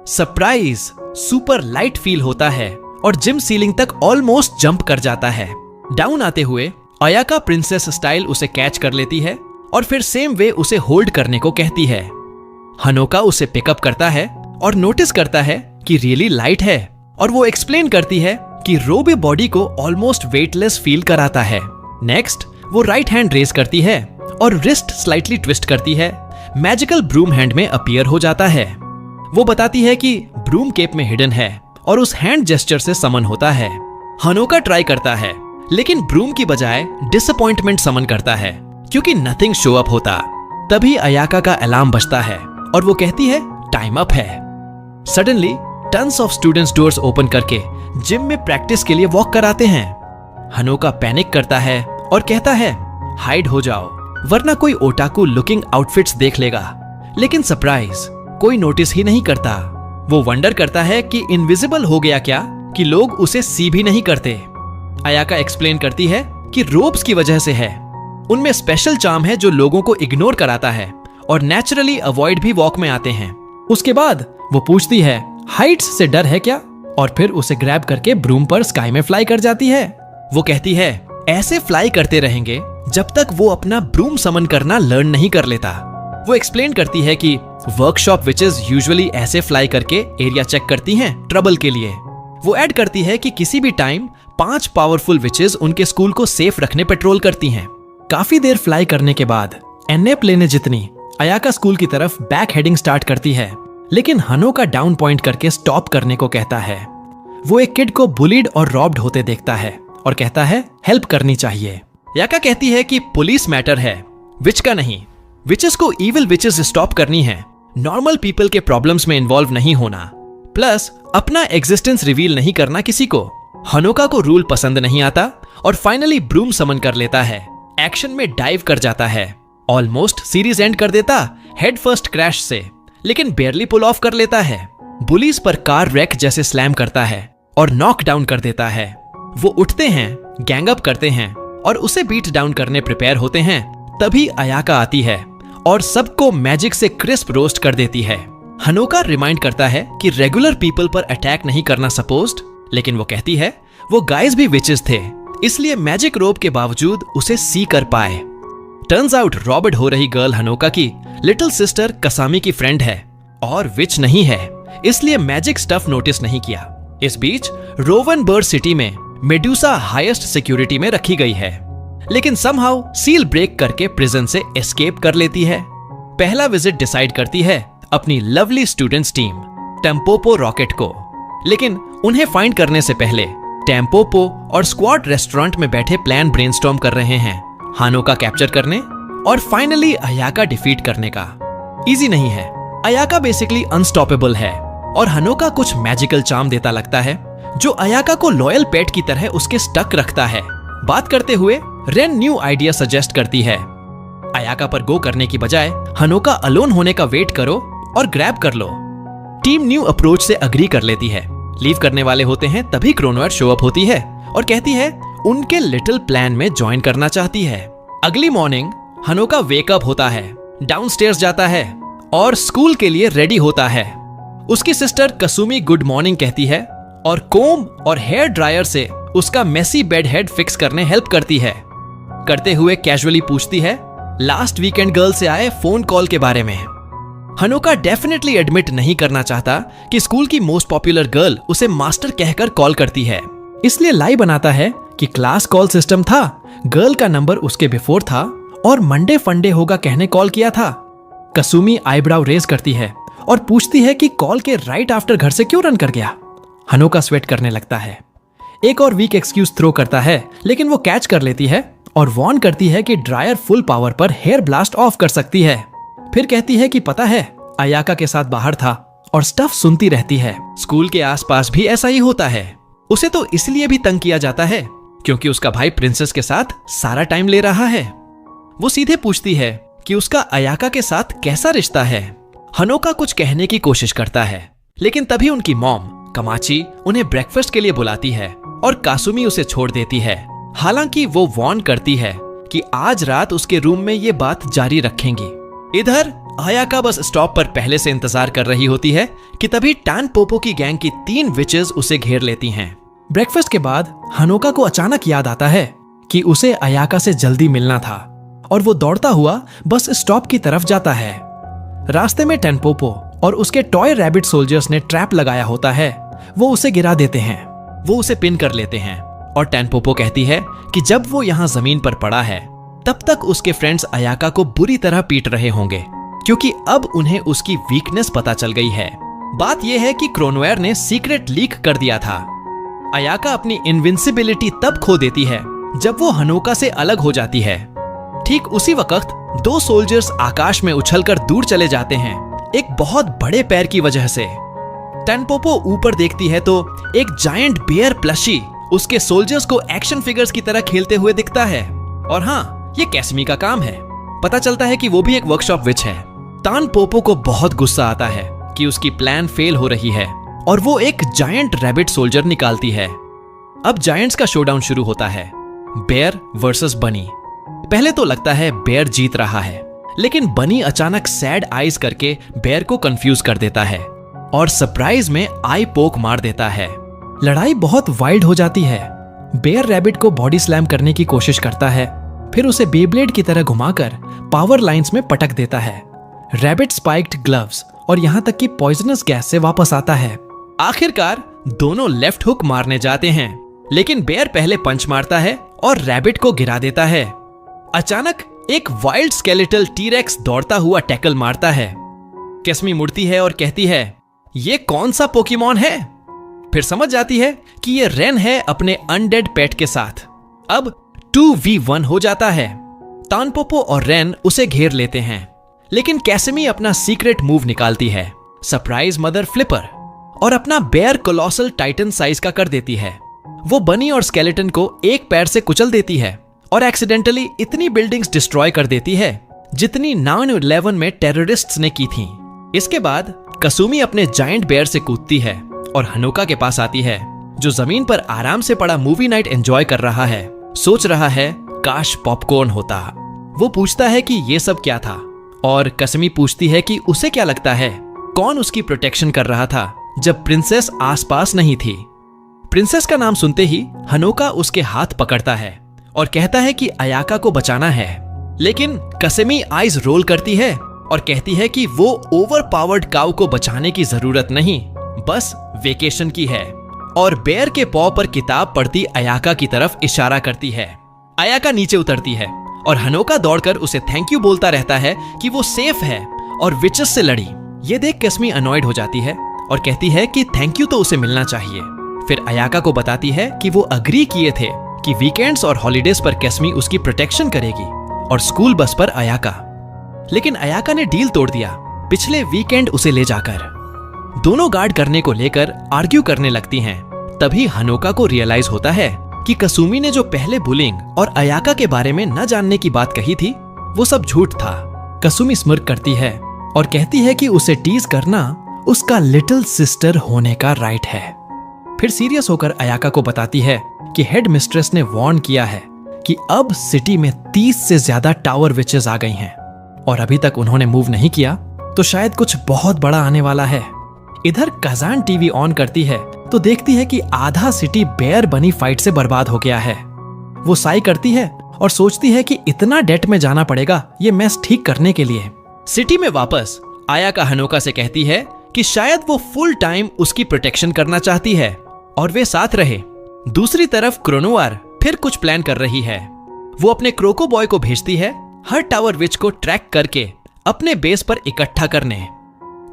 सरप्राइज, सुपर लाइट फील होता है और जिम सीलिंग तक ऑलमोस्ट जंप कर जाता है। डाउन आते हुए अयाका प्रिंसेस स्टाइल उसे कैच कर लेती है और फिर सेम वे उसे होल्ड करने को कहती है। हनोका उसे पिकअप करता है और नोटिस करता है कि रियली लाइट है, और वो एक्सप्लेन करती है कि रो भी बॉडी को ऑलमोस्ट वेटलेस फील कराता है। नेक्स्ट वो राइट हैंड रेज करती है और रिस्ट स्लाइटली ट्विस्ट करती है। मैजिकल ब्रूम हैंड में अपीयर हो जाता है। वो बताती है कि ब्रूम केप में हिडन है और उस हैंड जेस्चर से समन होता है। हनोका ट्राई करता है, लेकिन ब्रूम की बजाय डिसअपॉइंटमेंट समन करता है क्योंकि नथिंग शो अप होता। तभी अयाका का अलार्म बजता है और वो कहती है टाइम अप है। Suddenly tons of students doors open करके जिम में प्रैक्टिस के लिए वॉक कराते हैं। हनोका पैनिक करता है और कहता है हाइड हो जाओ वरना कोई ओटाकू लुकिंग आउटफिट्स देख लेगा, लेकिन सरप्राइज, कोई नोटिस ही नहीं करता। वो वंडर करता है कि इनविजिबल हो गया क्या कि लोग उसे सी भी नहीं करते। अयाका एक्सप्लेन करती है कि रोप्स की वजह से है। उनमें स्पेशल चार्म है जो लोगों को इग्नोर कराता है और नेचुरली अवॉइड भी वॉक में आते हैं। उसके बाद वो पूछती है हाइट्स से डर है क्या, और फिर उसे ग्रैब करके ब्रूम पर स्काई में फ्लाई कर जाती है। वो कहती है ऐसे फ्लाई करते रहेंगे जब तक वो अपना ब्रूम समन करना लर्न नहीं कर लेता। वो एक्सप्लेन करती है कि वर्कशॉप विचेस यूजुअली ऐसे फ्लाई करके एरिया चेक करती हैं ट्रबल के लिए। वो ऐड करती है कि किसी भी टाइम 5 पावरफुल विचेस उनके स्कूल को सेफ रखने पेट्रोल करती हैं। काफी देर फ्लाई करने के बाद एनएप लेने जितनी अयाका स्कूल की तरफ बैक हेडिंग स्टार्ट करती है, लेकिन हनोका डाउन पॉइंट करके स्टॉप करने को कहता है। वो एक किड को बुलीड और रॉब्ड होते देखता है और कहता है हेल्प करनी चाहिए। याका कहती है कि पुलिस मैटर है, विच का नहीं। विचेस को इविल विचेस स्टॉप करनी है, नॉर्मल पीपल के प्रॉब्लम्स में इन्वॉल्व नहीं होना, प्लस अपना एग्जिस्टेंस रिवील नहीं करना किसी को। हनोका को रूल पसंद नहीं आता और फाइनली ब्रूम समन कर लेता है। एक्शन में डाइव कर जाता है, ऑलमोस्ट सीरीज एंड कर देता हेड फर्स्ट क्रैश से, लेकिन बेयरली पुल ऑफ कर लेता है। बुलीज पर कार रैक जैसे स्लैम करता है और नॉक डाउन कर देता है। वो उठते हैं, गैंग अप करते हैं और उसे बीट डाउन करने प्रिपेयर होते हैं। तभी अयाका आती है और सबको मैजिक से क्रिस्प रोस्ट कर देती है। हनोका रिमाइंड करता है कि रेगुलर पीपल पर अटैक नहीं करना सपोज्ड, लेकिन वो कहती है वो गाइज भी विचेस थे, इसलिए मैजिक रोब के बावजूद उसे सी कर पाए। टर्न्स आउट रॉबर्ड हो रही गर्ल हनोका की लिटिल सिस्टर कसामी की फ्रेंड है और विच नहीं है, इसलिए मैजिक स्टफ नोटिस नहीं किया। इस बीच रोवन बर्ड सिटी में मेडुसा हाईएस्ट सिक्योरिटी में रखी गई है, लेकिन समहाउ सील ब्रेक करके प्रिजन से एस्केप कर लेती है। पहला विजिट डिसाइड करती है अपनी लवली स्टूडेंट्स टीम टेम्पोपो रॉकेट को। लेकिन उन्हें फाइंड करने से पहले टेम्पोपो और स्क्वाड रेस्टोरेंट में बैठे प्लान ब्रेनस्टॉर्म कर रहे हैं हानोका कैप्चर करने और फाइनली अयाका डिफीट करने का। इजी नहीं है। अयाका बेसिकली अनस्टॉपेबल है और हानोका कुछ मैजिकल चार्म देता लगता है जो अयाका को लॉयल पेट की तरह उसके स्टक रखता है। बात करते हुए रेन न्यू आइडिया सजेस्ट करती है, अयाका पर गो करने की बजाय हानोका अलोन होने का वेट करो और ग्रैब कर लो। टीम न्यू अप्रोच से अग्री कर लेती है। लीव करने वाले होते हैं तभी क्रोनोएर शो अप होती है और कहती है उनके लिटिल प्लान में ज्वाइन करना चाहती है। अगली मॉर्निंग हानोका वेकअप होता है, डाउनस्टेयर्स जाता है और स्कूल के लिए रेडी होता है। उसकी सिस्टर कसुमी गुड मॉर्निंग कहती है और कोम और हेयर ड्रायर से उसका मेसी बेड हेड फिक्स करने हेल्प करती है। करते हुए कैजुअली पूछती है लास्ट वीकेंड गर्ल से आए फोन कॉल के बारे में। हानोका डेफिनेटली एडमिट नहीं करना चाहता कि स्कूल की मोस्ट पॉपुलर गर्ल उसे मास्टर कहकर कॉल करती है, इसलिए लाई बनाता है कि क्लास कॉल सिस्टम था, गर्ल का नंबर उसके बिफोर था और मंडे फंडे होगा कहने कॉल किया था। कसुमी आईब्राउ रेज करती है और पूछती है कि कॉल के राइट आफ्टर घर से क्यों रन कर गया। हानोका स्वेट करने लगता है, एक और वीक एक्सक्यूज थ्रो करता है लेकिन वो कैच कर लेती है और वार्न करती है कि ड्रायर फुल पावर पर हेयर ब्लास्ट ऑफ कर सकती है। फिर कहती है कि पता है अयाका के साथ बाहर था और स्टफ सुनती रहती है। स्कूल के आसपास भी ऐसा ही होता है। उसे तो इसलिए भी तंग किया जाता है क्योंकि उसका भाई प्रिंसेस के साथ सारा टाइम ले रहा है। वो सीधे पूछती है कि उसका अयाका के साथ कैसा रिश्ता है। हानोका कुछ कहने की कोशिश करता है लेकिन तभी उनकी मॉम कमाची उन्हें ब्रेकफास्ट के लिए बुलाती है और कासुमी उसे छोड़ देती है। हालांकि वो वार्न करती है कि आज रात उसके रूम में ये बात जारी रखेंगी। इधर अयाका बस स्टॉप पर पहले से इंतजार कर रही होती है कि तभी टैनपोपो की गैंग की 3 विचेस उसे घेर लेती हैं। ब्रेकफास्ट के बाद हानोका को अचानक याद आता है कि उसे अयाका से जल्दी मिलना था और वो दौड़ता हुआ बस स्टॉप की तरफ जाता है। रास्ते में टैनपोपो और उसके टॉय रैबिट सोल्जर्स ने ट्रैप लगाया होता है। वो उसे गिरा देते हैं। वो उसे पिन कर लेते हैं और टैनपोपो कहती है कि जब वो यहाँ जमीन पर पड़ा है तब तक उसके फ्रेंड्स अयाका को बुरी तरह पीट रहे होंगे क्योंकि अब उन्हें उसकी वीकनेस पता चल गई है। बात यह है कि क्रोनोएर ने सीक्रेट लीक कर दिया था। अयाका अपनी इनविंसिबिलिटी तब खो देती है जब वो हानोका से अलग हो जाती है। ठीक उसी वक्त 2 सोल्जर्स आकाश में उछलकर दूर चले जाते हैं, एक बहुत बड़े पैर की वजह से। टैनपोपो ऊपर देखती है तो एक जायंट बेयर प्लशी उसके सोल्जर्स को एक्शन फिगर्स की तरह खेलते हुए दिखता है। और हाँ, ये कैसमी का काम है। पता चलता है कि वो भी एक वर्कशॉप विच है। टैनपोपो को बहुत गुस्सा आता है कि उसकी प्लान फेल हो रही है और वो एक जायंट रैबिट सोल्जर निकालती है। अब जायंट्स का शोडाउन शुरू होता है, बेयर वर्सेस बनी। पहले तो लगता है बेयर जीत रहा है लेकिन बनी अचानक सैड आईज करके बेयर को कंफ्यूज कर देता है और सरप्राइज में आई पोक मार देता है। लड़ाई बहुत वाइल्ड हो जाती है। बेयर रैबिट को बॉडी स्लैम करने की कोशिश करता है, फिर उसे बेब्लेड की तरह घुमाकर पावर लाइंस में पटक देता है। रैबिट स्पाइक्ड ग्लव्स और यहां तक कि पॉइजनस गैस से वापस आता है। आखिरकार दोनों लेफ्ट हुक मारने जाते हैं लेकिन बेयर पहले पंच मारता है और रैबिट को गिरा देता है। अचानक एक वाइल्ड स्केलेटल टीरेक्स दौड़ता हुआ टैकल मारता है। कैसमी मुड़ती है और कहती है ये कौन सा पोकेमॉन है। फिर समझ जाती है कि ये रेन है अपने अनडेड पेट के साथ। अब 2v1 हो जाता है। टैनपोपो और रेन उसे घेर लेते हैं लेकिन कैसमी अपना सीक्रेट मूव निकालती है, सरप्राइज मदर फ्लिपर, और अपना बेयर कोलोसल टाइटन साइज का कर देती है। वो बनी और स्केलेटन को एक पैर से कुचल देती है और एक्सीडेंटली इतनी बिल्डिंग्स डिस्ट्रॉय कर देती है जितनी 9/11 में टेररिस्ट्स ने की थी। इसके बाद कसुमी अपने जायंट बेयर से कूदती है और हानोका के पास आती है जो जमीन पर आराम से पड़ा मूवी नाइट एंजॉय कर रहा है। सोच रहा है काश पॉपकॉर्न होता। वो पूछता है कि ये सब क्या था और कसमी पूछती है कि उसे क्या लगता है कौन उसकी प्रोटेक्शन कर रहा था जब प्रिंसेस आसपास नहीं थी। प्रिंसेस का नाम सुनते ही हानोका उसके हाथ पकड़ता है और कहता है कि अयाका को बचाना है, लेकिन कसमी आइज रोल करती है और कहती है कि वो ओवर पावर्ड काऊ को बचाने की जरूरत नहीं, बस वेकेशन की है, और बेयर के पॉ पर किताब पढ़ती अयाका की तरफ इशारा करती है। अयाका नीचे उतरती है और हानोका दौड़कर उसे थैंक यू बोलता रहता है कि वो सेफ है और विचेस से लड़ी। ये देख कैस्मी अनॉयड हो जाती है और कहती है कि थैंक यू तो उसे मिलना चाहिए। फिर अयाका को बताती है कि वो अग्री किए थे कि वीकेंड्स और हॉलीडेज पर कैस्मी उसकी प्रोटेक्शन करेगी और स्कूल बस पर अयाका। लेकिन अयाका ने डील तोड़ दिया पिछले वीकेंड उसे ले जाकर। दोनों गार्ड करने को लेकर आर्ग्यू करने लगती हैं। तभी हनोका को रियलाइज होता है कि कसुमी ने जो पहले बुलिंग और अयाका के बारे में न जानने की बात कही थी वो सब झूठ था। कसुमी स्मिर्क करती है और कहती है कि उसे टीज करना उसका लिटिल सिस्टर होने का राइट है। फिर सीरियस होकर अयाका को बताती है कि हेड मिस्ट्रेस ने वार्न किया है कि अब सिटी में 30 से ज्यादा टावर विचेस आ गई हैं और अभी तक उन्होंने मूव नहीं किया तो शायद कुछ बहुत बड़ा आने वाला है। इधर कजान टीवी ऑन करती है तो देखती है कि आधा सिटी बेयर बनी फाइट से बर्बाद हो गया है। वो साई करती है और सोचती है कि इतना डेट में जाना पड़ेगा ये मैस ठीक करने के लिए। सिटी में वापस अयाका हनोका से कहती है कि शायद वो फुल टाइम उसकी प्रोटेक्शन करना चाहती है और वे साथ रहे। दूसरी तरफ क्रोनोवार फिर कुछ प्लान कर रही है। वो अपने क्रोको बॉय को भेजती है हर टावर विच को ट्रैक करके अपने बेस पर इकट्ठा करने।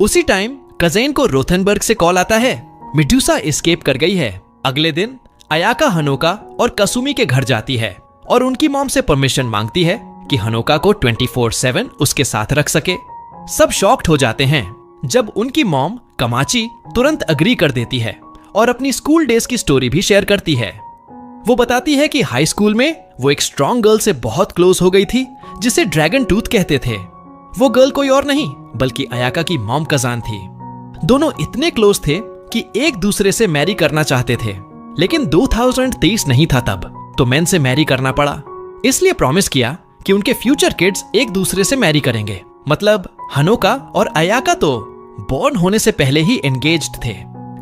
उसी टाइम कजेन को रोथनबर्ग से कॉल आता है मेडुसा एस्केप कर गई है। अगले दिन अयाका हनोका और कसुमी के घर जाती है और उनकी मॉम से परमिशन मांगती है कि हनोका को 24/7 उसके साथ रख सके। सब शॉक्ड हो जाते हैं जब उनकी मॉम कमाची तुरंत अग्री कर देती है और अपनी स्कूल डेज की स्टोरी भी शेयर करती है। वो बताती है कि हाई स्कूल में वो एक स्ट्रॉन्ग गर्ल से बहुत क्लोज हो गई थी जिसे ड्रैगन टूथ कहते थे। वो गर्ल कोई और नहीं बल्कि अयाका की मॉम कजान थी। दोनों इतने क्लोज थे कि एक दूसरे से मैरी करना चाहते थे, लेकिन 2023 नहीं था तब, तो मेन से मैरी करना पड़ा। इसलिए प्रॉमिस किया कि उनके फ्यूचर किड्स एक दूसरे से मैरी करेंगे। मतलब हनोका और अयाका तो बॉर्न होने से पहले ही एंगेज्ड थे।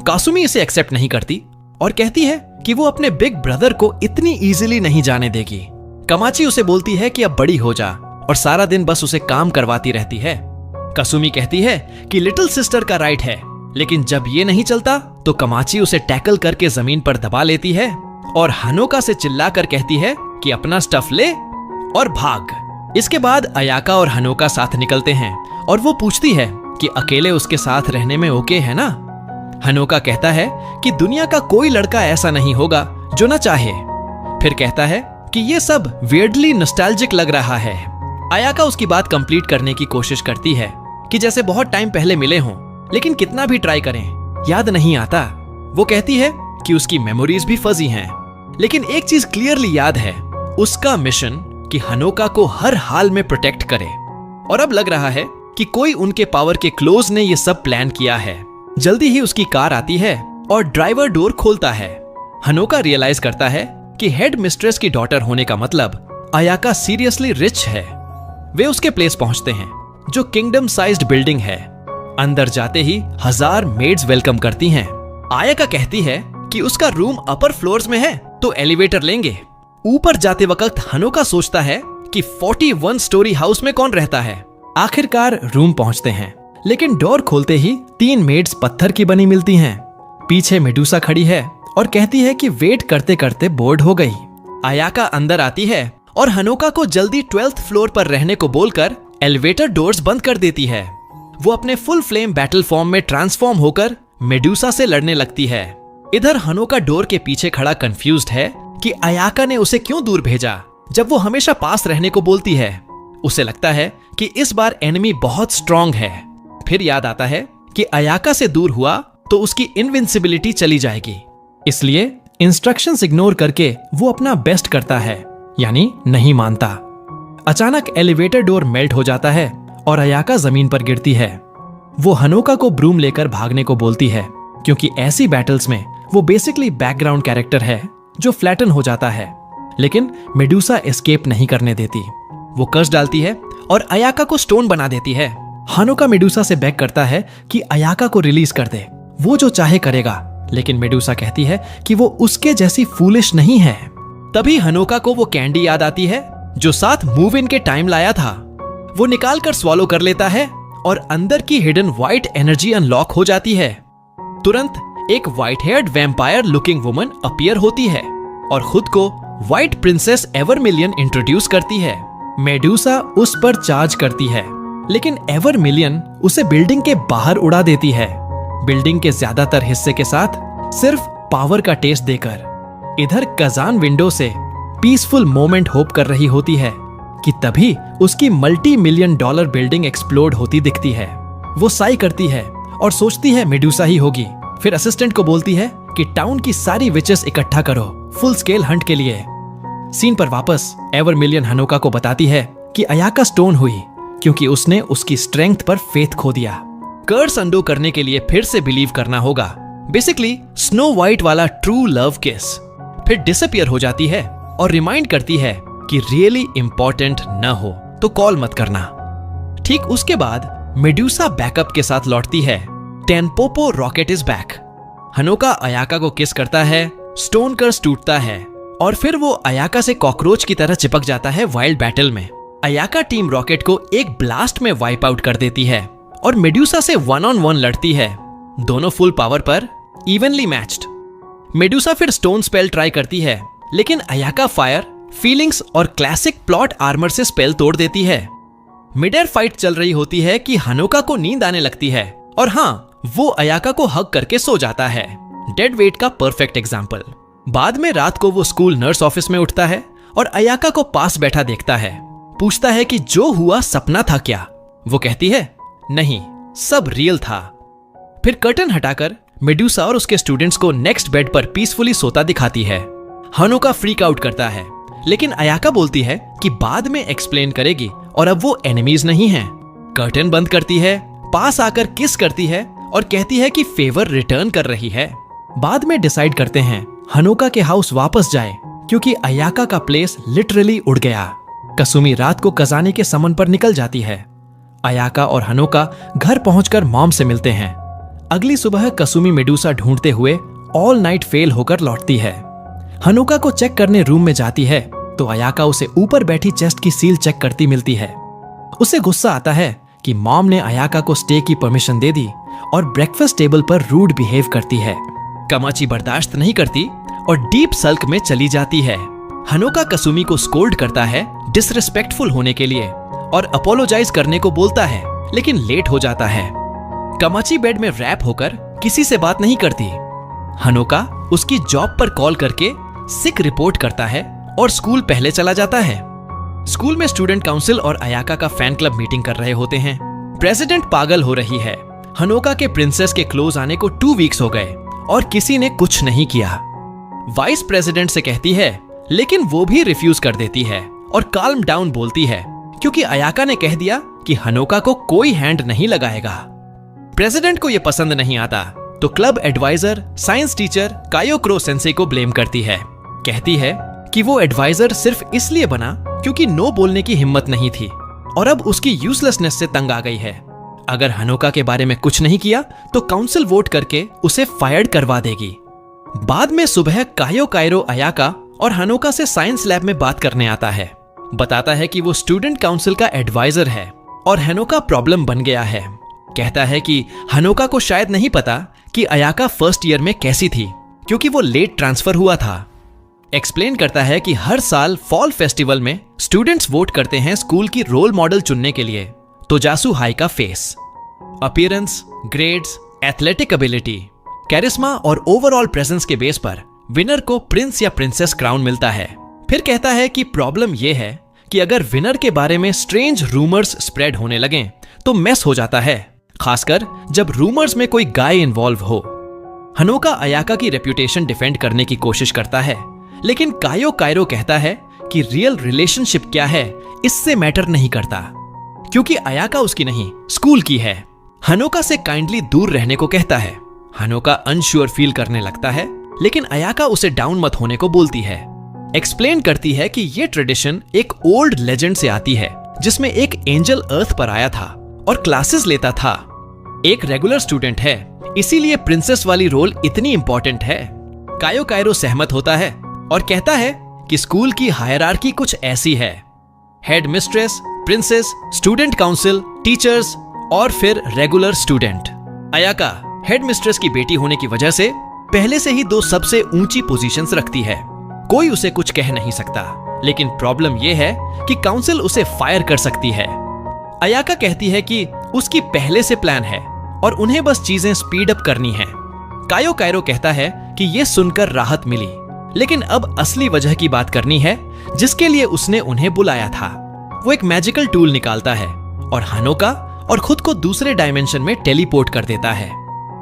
कासुमी इसे एक्सेप्ट नहीं करती और कहती है कि वो अपने बिग ब्रदर को इतनी इजीली नहीं जाने देगी। कमाची उसे बोलती है कि अब बड़ी हो जा और सारा दिन बस उसे काम करवाती रहती है। कासुमी कहती है कि लिटिल सिस्टर का राइट है, लेकिन जब ये नहीं चलता तो कमाची उसे टैकल करके जमीन पर दबा लेती है और हनोका से चिल्लाकर कहती है कि अपना स्टफ ले और भाग। इसके बाद अयाका और हनोका साथ निकलते हैं और वो पूछती है कि अकेले उसके साथ रहने में ओके है ना। हनोका कहता है कि दुनिया का कोई लड़का ऐसा नहीं होगा जो ना चाहे। फिर कहता है कि ये सब वियर्डली नॉस्टैल्जिक लग रहा है। अयाका उसकी बात कंप्लीट करने की कोशिश करती है कि जैसे बहुत टाइम पहले मिले हों, लेकिन कितना भी ट्राई करें याद नहीं आता। वो कहती है कि उसकी मेमोरीज भी फजी हैं, लेकिन एक चीज क्लियरली याद है, उसका मिशन कि हनोका को हर हाल में प्रोटेक्ट करे। और अब लग रहा है कि कोई उनके पावर के क्लोज ने ये सब प्लान किया है। जल्दी ही उसकी कार आती है और ड्राइवर डोर खोलता है। हनोका रियलाइज करता है कि हेड मिस्ट्रेस की डॉटर होने का मतलब अयाका सीरियसली रिच है। वे उसके प्लेस पहुंचते हैं जो किंगडम साइज्ड बिल्डिंग है। अंदर जाते ही 1000 मेड्स वेलकम करती हैं। अयाका कहती है कि उसका रूम अपर फ्लोर्स में है तो एलिवेटर लेंगे। ऊपर जाते वक्त हनोका सोचता है कि 41 स्टोरी हाउस में कौन रहता है। आखिरकार रूम पहुंचते हैं, लेकिन डोर खोलते ही 3 मेड्स पत्थर की बनी मिलती हैं। पीछे मेडुसा खड़ी है और कहती है कि वेट करते करते बोर्ड हो गई। अयाका अंदर आती है और हनोका को जल्दी 12th फ्लोर पर रहने को बोलकर एलिवेटर डोर्स बंद कर देती है। वो अपने फुल फ्लेम बैटल फॉर्म में ट्रांसफॉर्म होकर मेडुसा से लड़ने लगती है। इधर हनोका डोर के पीछे खड़ा कंफ्यूज्ड है कि अयाका ने उसे क्यों दूर भेजा जब वो हमेशा पास रहने को बोलती है। उसे लगता है कि इस बार एनिमी बहुत स्ट्रांग है। फिर याद आता है कि अयाका से दूर हुआ तो उसकी इनविंसिबिलिटी चली जाएगी, इसलिए इंस्ट्रक्शंस इग्नोर करके वो अपना बेस्ट करता है, यानी नहीं मानता। अचानक एलिवेटर डोर मेल्ट हो जाता है और अयाका जमीन पर गिरती है। वो हनोका को ब्रूम लेकर भागने को बोलती है, क्योंकि ऐसी बैटल्स में वो बेसिकली बैकग्राउंड कैरेक्टर है जो फ्लैटन हो जाता है। लेकिन मेडुसा एस्केप नहीं करने देती। वो कर्स डालती है और अयाका को स्टोन बना देती है। हनोका मेडुसा से बेग करता है कि अयाका को रिलीज कर दे, वो जो चाहे करेगा। लेकिन मेडुसा कहती है कि वो उसके जैसी फूलिश नहीं है। तभी हनोका को वो कैंडी याद आती है जो साथ मूव इन के टाइम लाया था। वो निकाल कर स्वॉलो कर लेता है और अंदर की हिडन व्हाइट एनर्जी अनलॉक हो जाती है। तुरंत एक white heard vampire looking woman appear होती है और खुद को व्हाइट प्रिंसेस एवरमिलियन इंट्रोड्यूस करती है। मेडुसा उस पर चार्ज करती है, लेकिन एवर मिलियन उसे बिल्डिंग के बाहर उड़ा देती है, बिल्डिंग के ज्यादातर हिस्से के साथ सिर्फ पावर का टेस्ट देकर। इधर कजान विंडो से पीसफुल मोमेंट होप कर रही होती है कि तभी उसकी $multi-million बिल्डिंग एक्सप्लोड होती दिखती है। वो साई करती है और सोचती है मेडुसा ही होगी। फिर असिस्टेंट को बोलती है कि टाउन की सारी विचेस इकट्ठा करो फुल स्केल हंट के लिए। सीन पर वापस एवर मिलियन हनोका को बताती है कि अयाका स्टोन हुई क्योंकि उसने उसकी स्ट्रेंथ पर फेथ खो दिया। कर्स अंडो करने के लिए फिर से बिलीव करना होगा। बेसिकली स्नो वाइट वाला ट्रू लव किस। फिर डिसअपियर हो जाती है और रिमाइंड करती है कि रियली इंपॉर्टेंट न हो तो कॉल मत करना। ठीक उसके बाद मेडुसा बैकअप के साथ लौटती है। टेनपोपो रॉकेट इज बैक। हनोका अयाका को किस करता है, स्टोन कर्स टूटता है और फिर वो अयाका से कॉकरोच की तरह चिपक जाता है वाइल्ड बैटल में। अयाका टीम रॉकेट को एक ब्लास्ट में वाइप आउट कर देती है और मेडुसा से 1-on-1 लड़ती है, दोनों फुल पावर पर इवनली मैच्ड। मेडुसा फिर स्टोन स्पेल ट्राई करती है, लेकिन अयाका फायर, फीलिंग्स और क्लासिक प्लॉट आर्मर से स्पेल तोड़ देती है। मिड एयर फाइट चल रही होती है कि हनोका को नींद आने लगती है और हाँ, वो अयाका को हग करके सो जाता है। डेड वेट का परफेक्ट एग्जाम्पल। बाद में रात को वो स्कूल नर्स ऑफिस में उठता है और अयाका को पास बैठा देखता है। पूछता है कि जो हुआ सपना था क्या? वो कहती है नहीं, सब रियल था। फिर कर्टन हटाकर मेडुसा और उसके स्टूडेंट्स को नेक्स्ट बेड पर पीसफुली सोता दिखाती है। हनोका फ्रीक आउट करता है, लेकिन अयाका बोलती है कि बाद में एक्सप्लेन करेगी और अब वो एनिमीज नहीं हैं। कर्टन बंद करती है, पास आकर किस करती है और कहती है कि फेवर रिटर्न कर रही है। बाद में डिसाइड करते हैं हनोका के हाउस वापस जाए क्योंकि अयाका का प्लेस लिटरली उड़ गया। कसुमी रात को कजाने के समन पर निकल जाती है। अयाका और हनोका घर पहुंचकर मॉम से मिलते हैं। अगली सुबह कसुमी मेडुसा ढूंढते हुए ऑल नाइट फेल होकर लौटती है। हनोका को चेक करने रूम में जाती है तो अयाका उसे ऊपर बैठी चेस्ट की सील चेक करती मिलती है। उसे गुस्सा आता है कि मॉम ने अयाका को स्टे की परमिशन दे दी और ब्रेकफास्ट टेबल पर रूड बिहेव करती है। कमाची बर्दाश्त नहीं करती और डीप सल्क में चली जाती है। हनोका कसुमी को स्कोल्ड करता है डिसरिस्पेक्टफुल होने के लिए और अपोलोजाइज करने को बोलता है, लेकिन लेट हो जाता है। कमाची बेड में रैप होकर किसी से बात नहीं करती। हनोका उसकी जॉब पर कॉल करके सिक रिपोर्ट करता है और स्कूल पहले चला जाता है। स्कूल में स्टूडेंट काउंसिल और अयाका का फैन क्लब मीटिंग कर रहे होते हैं। प्रेसिडेंट पागल हो रही है। हनोका के प्रिंसेस के क्लोज आने को 2 वीक्स हो गए और किसी ने कुछ नहीं किया। वाइस प्रेसिडेंट से कहती है, लेकिन वो भी रिफ्यूज कर देती है और काल्म डाउन बोलती है क्योंकि अयाका ने कह दिया कि हनोका को कोई हैंड नहीं लगाएगा। प्रेसिडेंट को यह पसंद नहीं आता तो क्लब एडवाइजर साइंस टीचर कायोक्रो सेंसे को ब्लेम करती है। कहती है कि वो एडवाइजर सिर्फ इसलिए बना क्योंकि नो बोलने की हिम्मत नहीं थी और अब उसकी यूजलेसनेस से तंग आ गई है। अगर हनोका के बारे में कुछ नहीं किया तो काउंसिल वोट करके उसे फायर्ड करवा देगी। बाद में सुबह कायो अयाका और हनोका से साइंस लैब में बात करने आता है। बताता है कि वो स्टूडेंट काउंसिल का एडवाइजर है और हनोका प्रॉब्लम बन गया है। कहता है कि हनोका को शायद नहीं पता कि अयाका फर्स्ट ईयर में कैसी थी क्योंकि वो लेट ट्रांसफर हुआ था। एक्सप्लेन करता है कि हर साल फॉल फेस्टिवल में स्टूडेंट्स वोट करते हैं स्कूल की रोल मॉडल चुनने के लिए। तोजासु हाई का face, appearance, grades, athletic ability, charisma और ओवरऑल प्रेजेंस के बेस पर विनर को प्रिंस या प्रिंसेस क्राउन मिलता है। फिर कहता है कि प्रॉब्लम यह है कि अगर विनर के बारे में स्ट्रेंज रूमर्स स्प्रेड होने लगें तो मेस हो जाता है, खासकर जब रूमर्स में कोई गाय इन्वॉल्व हो। हनोका अयाका की रेप्यूटेशन डिफेंड करने की कोशिश करता है, लेकिन कायो कहता है कि रियल रिलेशनशिप क्या है इससे मैटर नहीं करता क्योंकि अयाका उसकी नहीं स्कूल की है। हनोका से काइंडली दूर रहने को कहता है। हनोका अनश्योर फील करने लगता है, लेकिन अयाका उसे डाउन मत होने को बोलती है। एक्सप्लेन करती है कि ये ट्रेडिशन एक ओल्ड लेजेंड से आती है जिसमें एक एंजल अर्थ पर आया था और क्लासेस लेता था। एक रेगुलर स्टूडेंट है, इसीलिए प्रिंसेस वाली रोल इतनी इंपॉर्टेंट है। कायो सहमत होता है और कहता है कि स्कूल की हायरार्की कुछ ऐसी है, head mistress, princess, student council, teachers और फिर regular student. Ayaka head mistress की बेटी होने की वजह से पहले से ही 2 सबसे ऊंची पोजीशंस रखती है। कोई उसे कुछ कह नहीं सकता, लेकिन प्रॉब्लम यह है कि काउंसिल उसे फायर कर सकती है। अयाका कहती है कि उसकी पहले से प्लान है और उन्हें बस चीजें स्पीड अप करनी है। कायो कायरो कहता है कि ये सुनकर राहत मिली, लेकिन अब असली वजह की बात करनी है जिसके लिए उसने उन्हें बुलाया था। वो एक मैजिकल टूल निकालता है और हानोका और खुद को दूसरे डायमेंशन में टेलीपोर्ट कर देता है।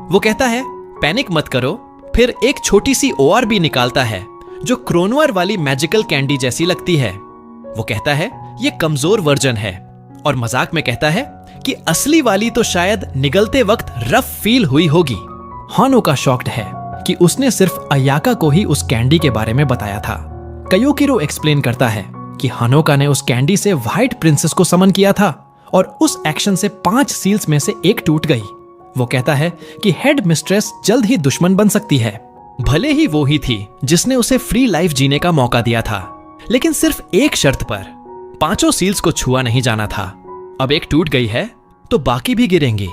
वो कहता है पैनिक मत करो, फिर एक छोटी सी ORB निकालता है जो क्रोनवर वाली मैजिकल कैंडी जैसी लगती है। वो कहता है ये कमजोर वर्जन है और मजाक में कहता है कि असली वाली तो शायद निगलते वक्त रफ फील हुई होगी। हानोका शॉक्ड है कि उसने सिर्फ अयाका को ही उस कैंडी के बारे में बताया था। कायोकिरो एक्सप्लेन करता है कि हानोका ने उस कैंडी से व्हाइट प्रिंसेस को समन किया था और उस एक्शन से 5 सील्स में से एक टूट गई। वो कहता है कि हेड मिस्ट्रेस जल्द ही दुश्मन बन सकती है, भले ही वो ही थी जिसने उसे फ्री लाइफ जीने का मौका दिया था, लेकिन सिर्फ एक शर्त पर। 5 सील्स को छुआ नहीं जाना था। अब एक टूट गई है तो बाकी भी गिरेंगी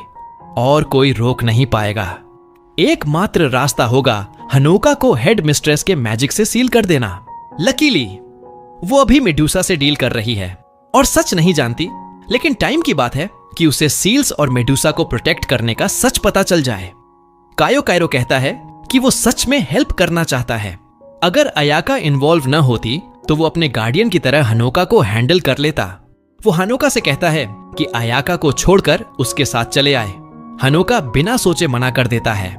और कोई रोक नहीं पाएगा। एकमात्र रास्ता होगा हनोका को हेड मिस्ट्रेस के मैजिक से सील कर देना। लकीली वो अभी मेडुसा से डील कर रही है और सच नहीं जानती, लेकिन टाइम की बात है कि उसे सील्स और मेडुसा को प्रोटेक्ट करने का सच पता चल जाए। कायो कायरो कहता है कि वो सच में हेल्प करना चाहता है। अगर अयाका इन्वॉल्व न होती तो वो अपने गार्डियन की तरह हनोका को हैंडल कर लेता। वो हनोका से कहता है कि अयाका को छोड़कर उसके साथ चले आए। हनोका बिना सोचे मना कर देता है।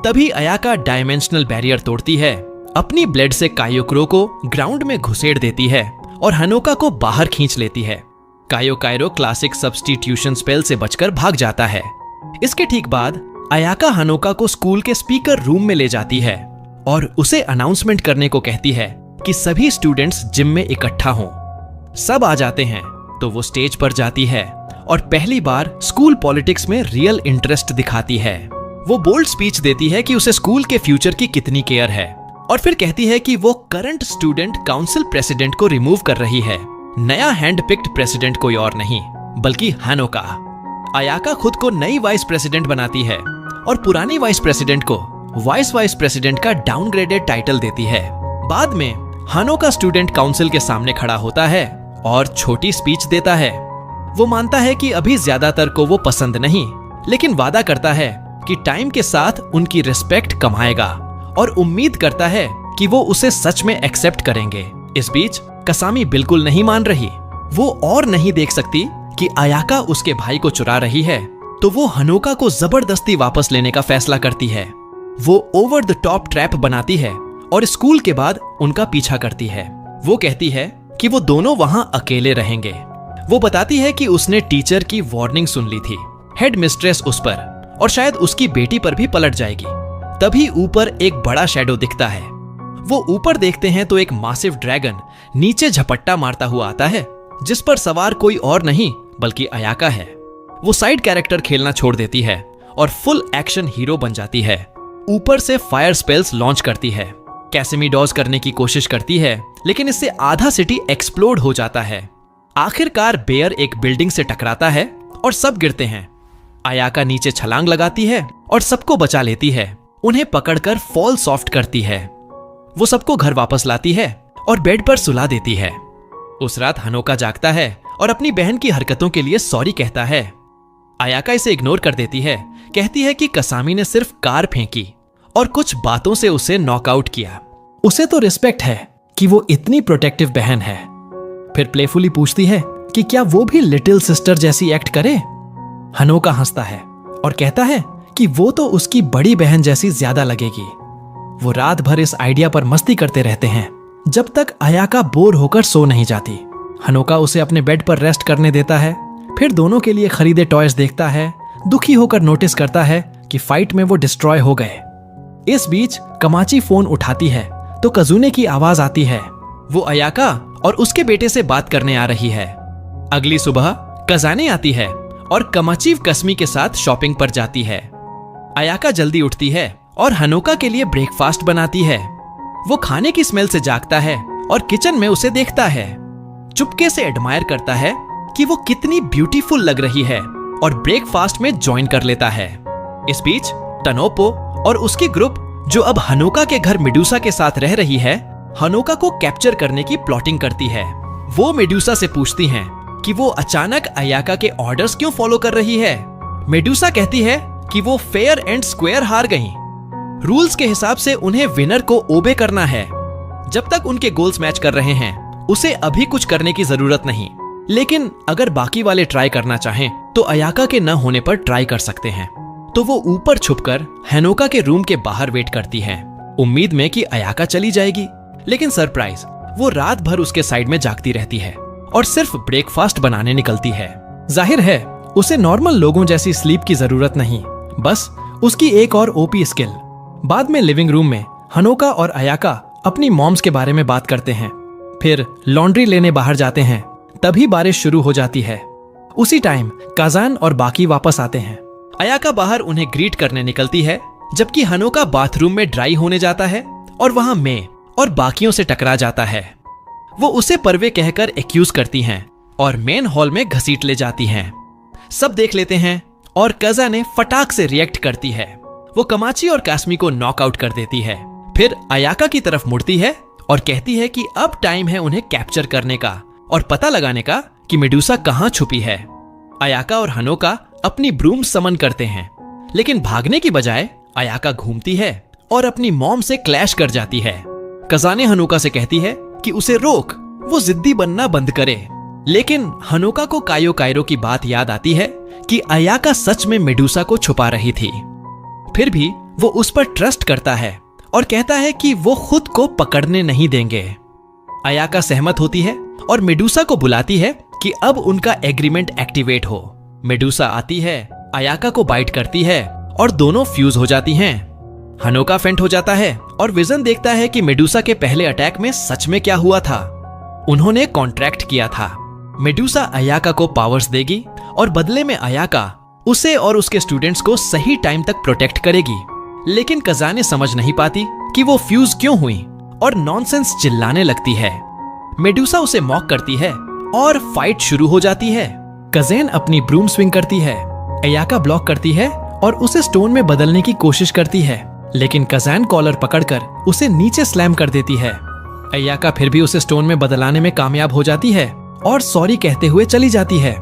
तभी अयाका डायमेंशनल बैरियर तोड़ती है, अपनी ब्लेड से कायोकिरो को ग्राउंड में घुसेड़ देती है और हनोका को बाहर खींच लेती है। कायो कायरो क्लासिक सब्स्टिट्यूशन स्पेल से बचकर भाग जाता है। इसके ठीक बाद अयाका हनोका को स्कूल के स्पीकर रूम में ले जाती है और उसे अनाउंसमेंट करने को कहती है कि सभी स्टूडेंट्स जिम में इकट्ठा हों। सब आ जाते हैं तो वो स्टेज पर जाती है और पहली बार स्कूल पॉलिटिक्स में रियल इंटरेस्ट दिखाती है। वो बोल्ड स्पीच देती है कि उसे स्कूल के फ्यूचर की कितनी केयर है और फिर कहती है कि वो करंट स्टूडेंट काउंसिल प्रेसिडेंट को रिमूव कर रही है। नया हैंड पिक्ड प्रेसिडेंट कोई और नहीं बल्कि हानोका। अयाका खुद को नई वाइस प्रेसिडेंट बनाती है और पुरानी वाइस प्रेसिडेंट को वाइस प्रेसिडेंट का डाउनग्रेडेड टाइटल देती है। बाद में हानोका स्टूडेंट काउंसिल के सामने खड़ा होता है और छोटी स्पीच देता है। वो मानता है कि अभी ज्यादातर को वो पसंद नहीं, लेकिन वादा करता है कि टाइम के साथ उनकी रिस्पेक्ट कमाएगा और उम्मीद करता है कि वो उसे सच में एक्सेप्ट करेंगे। इस बीच कसामी बिल्कुल नहीं मान रही। वो और नहीं देख सकती कि अयाका उसके भाई को चुरा रही है, तो वो हनोका को जबरदस्ती वापस लेने का फैसला करती है। वो ओवर द टॉप ट्रैप बनाती है और स्कूल के बाद उनका पीछा करती है। वो कहती है कि वो दोनों वहां अकेले रहेंगे। वो बताती है कि उसने टीचर की वार्निंग सुन ली थी, हेड मिस्ट्रेस उस पर और शायद उसकी बेटी पर भी पलट जाएगी। तभी ऊपर एक बड़ा शैडो दिखता है। वो ऊपर देखते हैं तो एक मासिव ड्रैगन नीचे झपट्टा मारता हुआ आता है, जिस पर सवार कोई और नहीं बल्कि अयाका है। वो साइड कैरेक्टर खेलना छोड़ देती है और फुल एक्शन हीरो बन जाती है। ऊपर से फायर स्पेल्स लॉन्च करती है, कैसेमिडोज करने की कोशिश करती है, लेकिन इससे आधा सिटी एक्सप्लोड हो जाता है। आखिरकार बेयर एक बिल्डिंग से टकराता है और सब गिरते हैं। अयाका नीचे छलांग लगाती है और सबको बचा लेती है। उन्हें पकड़कर फॉल सॉफ्ट करती है। वो सबको घर वापस लाती है और बेड पर सुला देती है। उस रात हनोका जागता है और अपनी बहन की हरकतों के लिए सॉरी कहता है। अयाका इसे इग्नोर कर देती है, कहती है कि कसामी ने सिर्फ कार फेंकी और कुछ बातों से उसे नॉकआउट किया। उसे तो रिस्पेक्ट है कि वो इतनी प्रोटेक्टिव बहन है। फिर प्लेफुली पूछती है कि क्या वो भी लिटिल सिस्टर जैसी एक्ट करे। हनोका हंसता है और कहता है कि वो तो उसकी बड़ी बहन जैसी ज्यादा लगेगी। वो रात भर इस आइडिया पर मस्ती करते रहते हैं जब तक अयाका बोर होकर सो नहीं जाती। हनोका उसे अपने बेड पर रेस्ट करने देता है, फिर दोनों के लिए खरीदे टॉयज देखता है। दुखी होकर नोटिस करता है कि फाइट में वो डिस्ट्रॉय हो गए। इस बीच कमाची फोन उठाती है तो कजुने की आवाज आती है। वो अयाका और उसके बेटे से बात करने आ रही है। अगली सुबह कजाने आती है और कमाचीव कस्मी के साथ शॉपिंग पर जाती है। अयाका जल्दी उठती है और हनोका के लिए ब्रेकफास्ट बनाती है। वो खाने की स्मेल से जागता है और किचन में उसे देखता है। चुपके से एडमायर करता है कि वो कितनी ब्यूटीफुल लग रही है और ब्रेकफास्ट में ज्वाइन कर लेता है। इस बीच तनोपो और उसकी ग्रुप, जो अब हनोका के घर मेडुसा के साथ रह रही है, हनोका को कैप्चर करने की प्लॉटिंग करती है। वो मेडुसा से पूछती हैं कि वो अचानक अयाका के ऑर्डर्स क्यों फॉलो कर रही है। मेडुसा कहती है कि वो फेयर एंड स्क्वायर हार गई। रूल्स के हिसाब से उन्हें विनर को ओबे करना है। जब तक उनके गोल्स मैच कर रहे हैं उसे अभी कुछ करने की जरूरत नहीं, लेकिन अगर बाकी वाले ट्राई करना चाहें तो अयाका के न होने पर ट्राई कर सकते हैं। तो वो ऊपर छुपकर हनोका के रूम के बाहर वेट करती है, उम्मीद में कि अयाका चली जाएगी। लेकिन सरप्राइज, वो रात भर उसके साइड में जागती रहती है और सिर्फ ब्रेकफास्ट बनाने निकलती है। जाहिर है उसे नॉर्मल लोगों जैसी स्लीप की जरूरत नहीं, बस उसकी एक और ओपी स्किल। बाद में लिविंग रूम में हनोका और अयाका अपनी मॉम्स के बारे में बात करते हैं, फिर लॉन्ड्री लेने बाहर जाते हैं। तभी बारिश शुरू हो जाती है। उसी टाइम काजान और बाकी वापस आते हैं। अयाका बाहर उन्हें ग्रीट करने निकलती है, जबकि हनोका बाथरूम में ड्राई होने जाता है और वहां मे और बाकियों से टकरा जाता है। वो उसे परवे कहकर एक्यूज करती हैं और मेन हॉल में घसीट ले जाती हैं। सब देख लेते हैं और काजाने फटाक से रिएक्ट करती है। वो कमाची और कास्मी को नॉकआउट कर देती है। फिर अयाका की तरफ मुड़ती है और कहती है कि अब टाइम है उन्हें कैप्चर करने का और पता लगाने का कि मेडुसा कहां छुपी है। अयाका और हनोका अपनी ब्रूम समन करते हैं, लेकिन भागने की बजाय अयाका घूमती है और अपनी मॉम से क्लैश कर जाती है। काजाने हनोका से कहती है कि उसे रोक, वो जिद्दी बनना बंद करे। लेकिन हनोका को कायो कायरो की बात याद आती है कि अयाका सच में मेडुसा को छुपा रही थी। फिर भी वो उस पर ट्रस्ट करता है और कहता है कि वो खुद को पकड़ने नहीं देंगे। अयाका सहमत होती है और मेडुसा को बुलाती है कि अब उनका एग्रीमेंट एक्टिवेट हो। मेडुसा आती है, अयाका को बाइट करती है और दोनों फ्यूज हो जाती हैं। हनोका फेंट हो जाता है और विजन देखता है कि मेडुसा के पहले अटैक में सच में क्या हुआ था। उन्होंने कॉन्ट्रैक्ट किया था मेडुसा अयाका को पावर्स देगी और बदले में अयाका उसे और उसके स्टूडेंट्स को सही टाइम तक प्रोटेक्ट करेगी। लेकिन काजाने समझ नहीं पाती कि वो फ्यूज क्यों हुई और नॉनसेंस चिल्लाने लगती है। मेडुसा उसे मॉक करती है और फाइट शुरू हो जाती है। काज़ेन अपनी ब्रूम स्विंग करती है, अयाका ब्लॉक करती है और उसे स्टोन में बदलने की कोशिश करती है, लेकिन काज़ेन कॉलर पकड़कर उसे नीचे स्लैम कर देती है। अयाका फिर भी उसे स्टोन में बदलाने में कामयाब हो जाती है और सॉरी कहते हुए चली जाती है।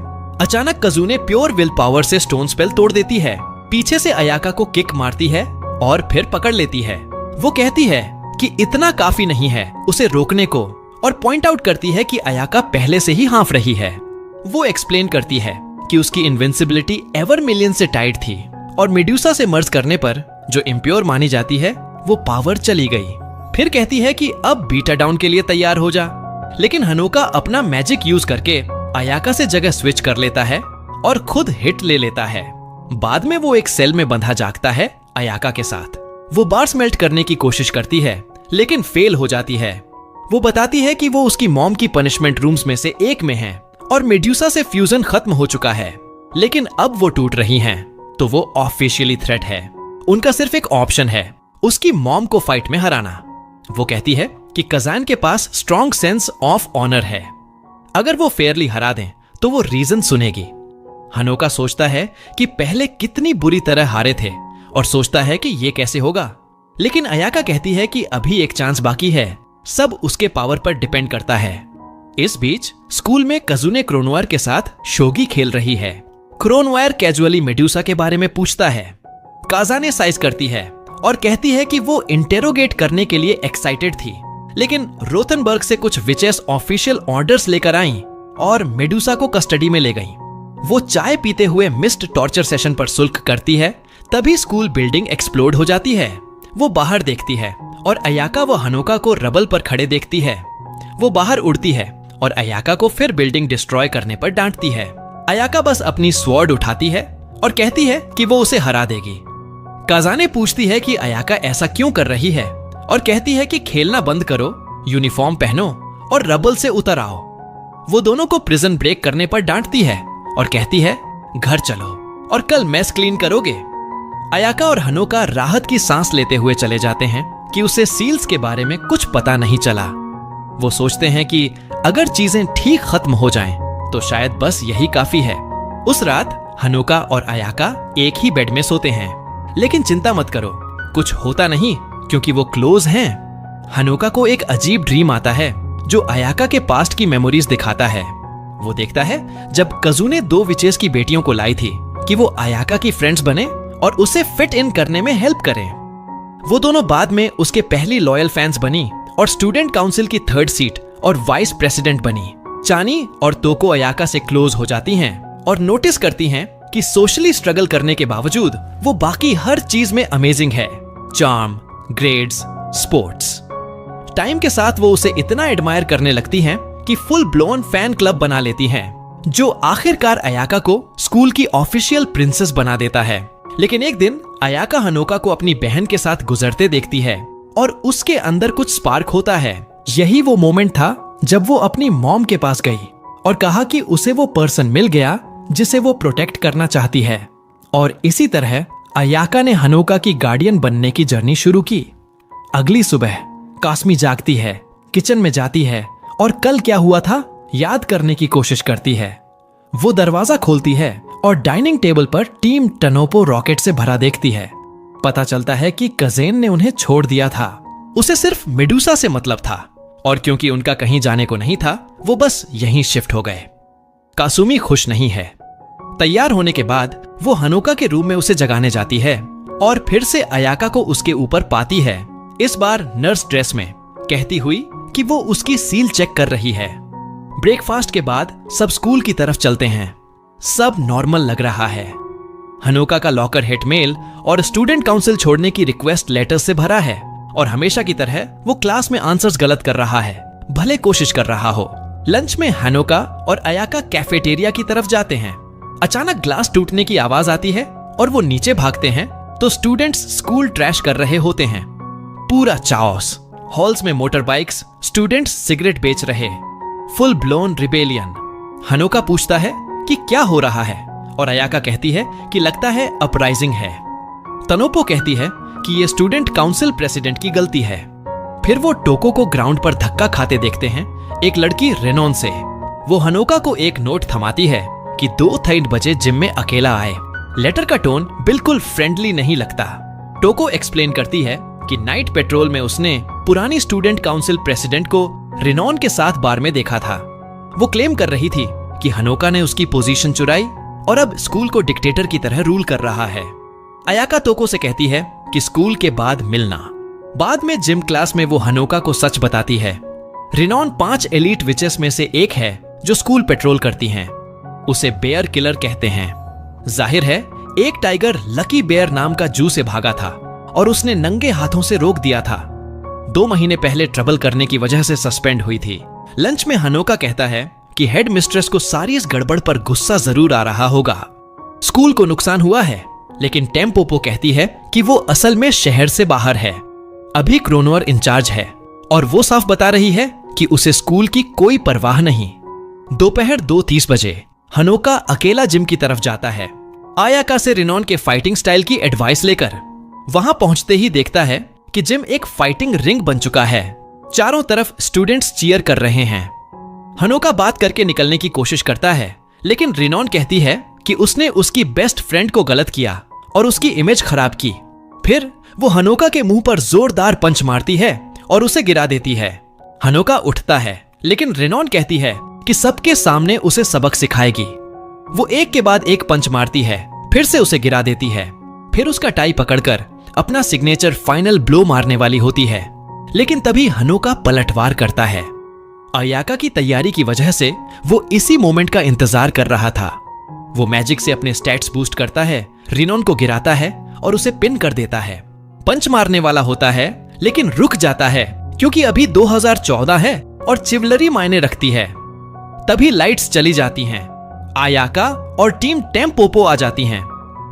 अचानक काज़ुने प्योर विल पावर से स्टोन स्पेल तोड़ देती है, पीछे से अयाका को किक मारती है और फिर पकड़ लेती है। वो कहती है कि इतना काफी नहीं है उसे रोकने को और पॉइंट आउट करती है कि अयाका पहले से ही हाँफ रही है। वो एक्सप्लेन करती है कि उसकी इनविंसिबिलिटी एवर मिलियन से टाइड थी और मेडुसा से मर्ज करने पर जो इम्प्योर मानी जाती है वो पावर चली गई। फिर कहती है कि अब बीटा डाउन के लिए तैयार हो जा। लेकिन हनोका अपना मैजिक यूज करके अयाका से जगह स्विच कर लेता है और खुद हिट ले लेता है। बाद में वो एक सेल में बंधा जागता है अयाका के साथ। वो बार्स मेल्ट करने की कोशिश करती है लेकिन फेल हो जाती है। वो बताती है कि वो उसकी मॉम की पनिशमेंट रूम्स में से एक में है और मेडुसा से फ्यूजन खत्म हो चुका है, लेकिन अब वो टूट रही हैं, तो वो ऑफिशियली थ्रेट है। उनका सिर्फ एक ऑप्शन है, उसकी मॉम को फाइट में हराना। वो कहती है कि काज़ेन के पास स्ट्रॉन्ग सेंस ऑफ ऑनर है, अगर वो फेयरली हरा दें तो वो रीजन सुनेगी। हनोका सोचता है कि पहले कितनी बुरी तरह हारे थे और सोचता है कि ये कैसे होगा, लेकिन अयाका कहती है कि अभी एक चांस बाकी है, सब उसके पावर पर डिपेंड करता है। इस बीच स्कूल में काज़ुने क्रोनोवायर के साथ शोगी खेल रही है। क्रोनोवायर कैजुअली मेडुसा के बारे में पूछता है। काज़ाने साइज करती है और कहती है कि वो इंटेरोगेट करने के लिए एक्साइटेड थी, लेकिन रोथनबर्ग से कुछ विचेस ऑफिशियल ऑर्डर्स लेकर आईं और मेडुसा को कस्टडी में ले गईं। वो चाय पीते हुए मिस्ड टॉर्चर सेशन पर सुल्क करती है, तभी स्कूल बिल्डिंग एक्सप्लोड हो जाती है। वो बाहर देखती है और अयाका व हनोका को रबल पर खड़े देखती है। वो बाहर उड़ती है और अयाका को फिर बिल्डिंग डिस्ट्रॉय करने पर डांटती है। अयाका बस अपनी स्वॉर्ड उठाती है और कहती है कि वो उसे हरा देगी। काज़ाने पूछती है कि अयाका ऐसा क्यों कर रही है और कहती है कि खेलना बंद करो, यूनिफॉर्म पहनो और रबल से उतर आओ। वो दोनों को प्रिजन ब्रेक करने पर डांटती है और कहती है घर चलो और कल मेस क्लीन करोगे। अयाका और हनोका राहत की सांस लेते हुए चले जाते हैं कि उसे सील्स के बारे में कुछ पता नहीं चला। वो सोचते हैं कि अगर चीजें ठीक खत्म हो जाएं, तो शायद बस यही काफी है। उस रात हनोका और अयाका एक ही बेड में सोते हैं, लेकिन चिंता मत करो, कुछ होता नहीं क्योंकि वो क्लोज हैं। हनोका को एक अजीब ड्रीम आता है जो अयाका के पास्ट की मेमोरीज दिखाता है। वो देखता है जब कजुने 2 विचेस की बेटियों को लाई थी कि वो अयाका की फ्रेंड्स बने और उसे फिट इन करने में हेल्प करें। वो दोनों बाद में उसके पहली लॉयल फैंस बनी और स्टूडेंट काउंसिल की 3rd सीट और वाइस प्रेसिडेंट बनी। चानी और तोको अयाका से क्लोज हो जाती हैं और नोटिस करती हैं कि सोशली स्ट्रगल करने के बावजूद वो बाकी हर चीज में अमेजिंग है, चार्म, ग्रेड्स, स्पोर्ट्स। टाइम के साथ वो उसे इतना एडमायर करने लगती हैं कि फुल ब्लोन फैन क्लब बना लेती हैं, जो आखिरकार अयाका को स्कूल की ऑफिशियल प्रिंसेस बना देता है। लेकिन एक दिन अयाका हनोका को अपनी बहन के साथ गुजरते देखती है और उसके अंदर कुछ स्पार्क होता है। यही वो मोमेंट था जब वो अपनी मॉम के पास गई और कहा कि उसे वो पर्सन मिल गया जिसे वो प्रोटेक्ट करना चाहती है। और इसी तरह अयाका ने हनोका की गार्डियन बनने की जर्नी शुरू की। अगली सुबह कास्मी जागती है, किचन में जाती है और कल क्या हुआ था याद करने की कोशिश करती है। वो दरवाजा खोलती है और डाइनिंग टेबल पर टीम टनोपो रॉकेट से भरा देखती है। पता चलता है कि कजेन ने उन्हें छोड़ दिया था। उसे सिर्फ मेडुसा से मतलब था और क्योंकि उनका कहीं जाने को नहीं था, वो बस यहीं शिफ्ट हो गए। कासुमी खुश नहीं है। तैयार होने के बाद वो हनोका के रूम में उसे जगाने जाती है और फिर से अयाका को उसके ऊपर पाती है, इस बार नर्स ड्रेस में, कहती हुई कि वो उसकी सील चेक कर रही है। ब्रेकफास्ट के बाद सब स्कूल की तरफ चलते हैं। सब नॉर्मल लग रहा है। हनोका का लॉकर हिट मेल और स्टूडेंट काउंसिल छोड़ने की रिक्वेस्ट लेटर से भरा है और हमेशा की तरह वो क्लास में आंसर्स गलत कर रहा है, भले कोशिश कर रहा हो। लंच में हनोका और अयाका कैफेटेरिया की तरफ जाते हैं। अचानक ग्लास टूटने की आवाज आती है और वो नीचे भागते हैं तो स्टूडेंट्स स्कूल ट्रैश कर रहे होते हैं। पूरा चाओस। हॉल्स में मोटर बाइक्स, स्टूडेंट्स सिगरेट बेच रहे, फुल ब्लोन रिबेलियन। हनोका पूछता है कि क्या हो रहा है और अयाका कहती है कि लगता है अपराइजिंग है। तनोपो कहती है कि ये स्टूडेंट काउंसिल प्रेसिडेंट की गलती है। फिर वो टोको को ग्राउंड पर धक्का खाते देखते हैं, एक लड़की रेनॉन से। वो हनोका को एक नोट थमाती है कि 2:30 बजे जिम में अकेला आए। लेटर का टोन बिल्कुल फ्रेंडली नहीं लगता। टोको एक्सप्लेन करती है कि नाइट पेट्रोल में उसने पुरानी स्टूडेंट काउंसिल प्रेसिडेंट को रेनॉन के साथ बार में देखा था। वो क्लेम कर रही थी कि हनोका ने उसकी पोजीशन चुराई और अब स्कूल को डिक्टेटर की तरह रूल कर रहा है। अयाका तोको से कहती है कि स्कूल के बाद मिलना। बाद में जिम क्लास में वो हनोका को सच बताती है। रेनॉन 5 एलीट विचेस में से एक है जो स्कूल पेट्रोल करती हैं। उसे बेयर किलर कहते हैं। जाहिर है एक टाइगर लकी बेयर नाम का जू से भागा था और उसने नंगे हाथों से रोक दिया था। 2 महीने पहले ट्रबल करने की वजह से सस्पेंड हुई थी। लंच में हनोका कहता है कि हेड मिस्ट्रेस को सारी इस गड़बड़ पर गुस्सा जरूर आ रहा होगा। स्कूल को नुकसान हुआ है, लेकिन टेम्पोपो कहती है कि वो असल में शहर से बाहर है। अभी क्रोनोअर इंचार्ज है और वो साफ बता रही है कि उसे स्कूल की कोई परवाह नहीं। दोपहर 2:30 बजे हनोका अकेला जिम की तरफ जाता है, अयाका से रेनॉन के फाइटिंग स्टाइल की एडवाइस लेकर। वहां पहुंचते ही देखता है कि जिम एक फाइटिंग रिंग बन चुका है। चारों तरफ स्टूडेंट्स चीयर कर रहे हैं। हनोका बात करके निकलने की कोशिश करता है, लेकिन रेनॉन कहती है कि उसने उसकी बेस्ट फ्रेंड को गलत किया और उसकी इमेज खराब की। फिर वो हनोका के मुंह पर जोरदार पंच मारती है और उसे गिरा देती है। हनोका उठता है, लेकिन रेनॉन कहती है कि सबके सामने उसे सबक सिखाएगी। वो एक के बाद एक पंच मारती है, फिर से उसे गिरा देती है। फिर उसका टाई पकड़कर अपना सिग्नेचर फाइनल ब्लो मारने वाली होती है, लेकिन तभी हनोका पलटवार करता है। अयाका की तैयारी की वजह से वो इसी मोमेंट का इंतजार कर रहा था। वो मैजिक से अपने स्टैट्स बूस्ट करता है, रेनॉन को गिराता है और उसे पिन कर देता है। पंच मारने वाला होता है, लेकिन रुक जाता है क्योंकि अभी 2014 है और चिवलरी मायने रखती है। तभी लाइट्स चली जाती हैं। अयाका और टीम टेम्पोपो आ जाती हैं।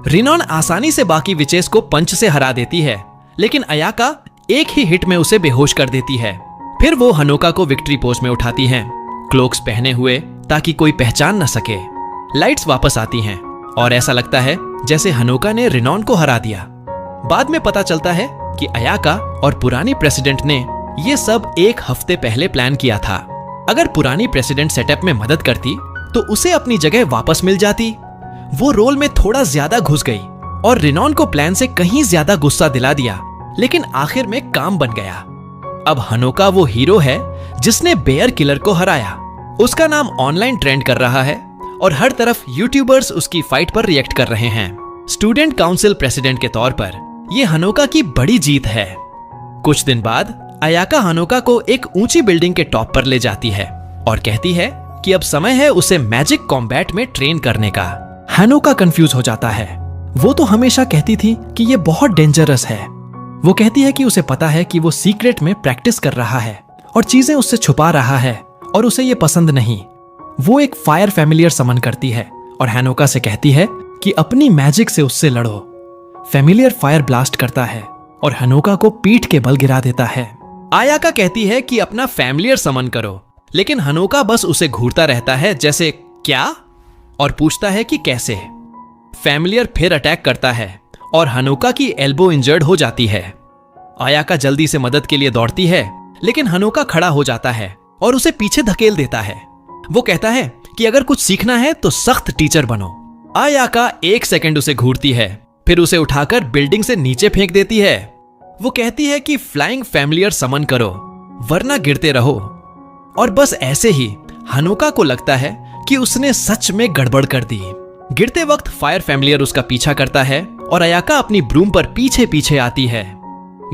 रेनॉन आसानी से बाकी विचेस को पंच से हरा देती है, लेकिन अयाका एक ही हिट में उसे बेहोश कर देती है। फिर वो हनोका को विक्ट्री पोज में उठाती हैं, क्लोक्स पहने हुए ताकि कोई पहचान न सके। लाइट्स वापस आती हैं और ऐसा लगता है जैसे हनोका ने रेनॉन को हरा दिया। बाद में पता चलता है कि अयाका और पुरानी प्रेसिडेंट ने ये सब 1 हफ्ते पहले प्लान किया था। अगर पुरानी प्रेसिडेंट सेटअप में मदद करती तो उसे अपनी जगह वापस मिल जाती। वो रोल में थोड़ा ज्यादा घुस गई और रेनॉन को प्लान से कहीं ज्यादा गुस्सा दिला दिया, लेकिन आखिर में काम बन गया। अब हनोका वो हीरो है जिसने बेयर किलर को हराया। उसका नाम ऑनलाइन ट्रेंड कर रहा है और हर तरफ यूट्यूबर्स उसकी फाइट पर रिएक्ट कर रहे हैं। स्टूडेंट काउंसिल प्रेसिडेंट के तौर पर यह हनोका की बड़ी जीत है। कुछ दिन बाद अयाका हनोका को एक ऊंची बिल्डिंग के टॉप पर ले जाती है और कहती है कि अब समय है उसे मैजिक कॉम्बैट में ट्रेन करने का। हनोका कंफ्यूज हो जाता है। वो तो हमेशा कहती थी कि ये बहुत डेंजरस है। वो कहती है कि उसे पता है कि वो सीक्रेट में प्रैक्टिस कर रहा है और चीजें उससे छुपा रहा है और उसे ये पसंद नहीं। वो एक फायर फैमिलियर समन करती है और हनोका से कहती है कि अपनी मैजिक से उससे लड़ो। फैमिलियर फायर ब्लास्ट करता है और हनोका को पीठ के बल गिरा देता है। अयाका कहती है कि अपना फैमिलियर समन करो, लेकिन हनोका बस उसे घूरता रहता है जैसे क्या, और पूछता है कि कैसे। फैमिलियर फिर अटैक करता है और हनोका की एल्बो इंजर्ड हो जाती है। अयाका जल्दी से मदद के लिए दौड़ती है, लेकिन हनोका खड़ा हो जाता है और उसे पीछे धकेल देता है। वो कहता है कि अगर कुछ सीखना है तो सख्त टीचर बनो। अयाका 1 सेकंड उसे घूरती है, फिर उसे उठाकर बिल्डिंग से नीचे फेंक देती है। वो कहती है कि फ्लाइंग फैमिलियर समन करो वरना गिरते रहो। और बस ऐसे ही हनोका को लगता है कि उसने सच में गड़बड़ कर दी। गिरते वक्त फायर फैमिलियर उसका पीछा करता है और अयाका अपनी ब्रूम पर पीछे पीछे आती है।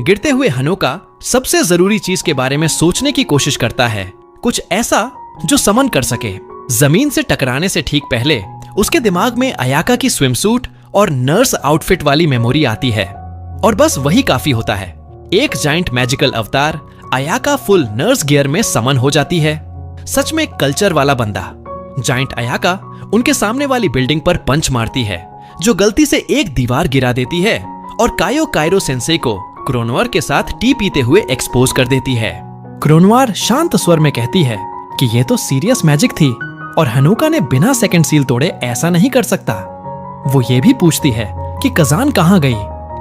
गिरते हुए हनोका सबसे जरूरी चीज के बारे में सोचने की कोशिश करता है, कुछ ऐसा जो समन कर सके। जमीन से टकराने से ठीक पहले उसके दिमाग में अयाका की स्विमसूट और नर्स आउटफिट वाली मेमोरी आती है और बस वही काफी होता है। एक जाइंट मैजिकल अवतार अयाका फुल नर्स गियर में समन हो जाती है। सच में कल्चर वाला बंदा। जाइंट अयाका उनके सामने वाली बिल्डिंग पर पंच मारती है, जो गलती से एक दीवार गिरा देती है और कायो काइरो सेंसेई को क्रोनवार के साथ टी पीते हुए एक्सपोज कर देती है। क्रोनवार शांत स्वर में कहती है कि ये तो सीरियस मैजिक थी और हनोका ने बिना सेकंड सील तोड़े ऐसा नहीं कर सकता। वो ये भी पूछती है कि कजान कहाँ गई।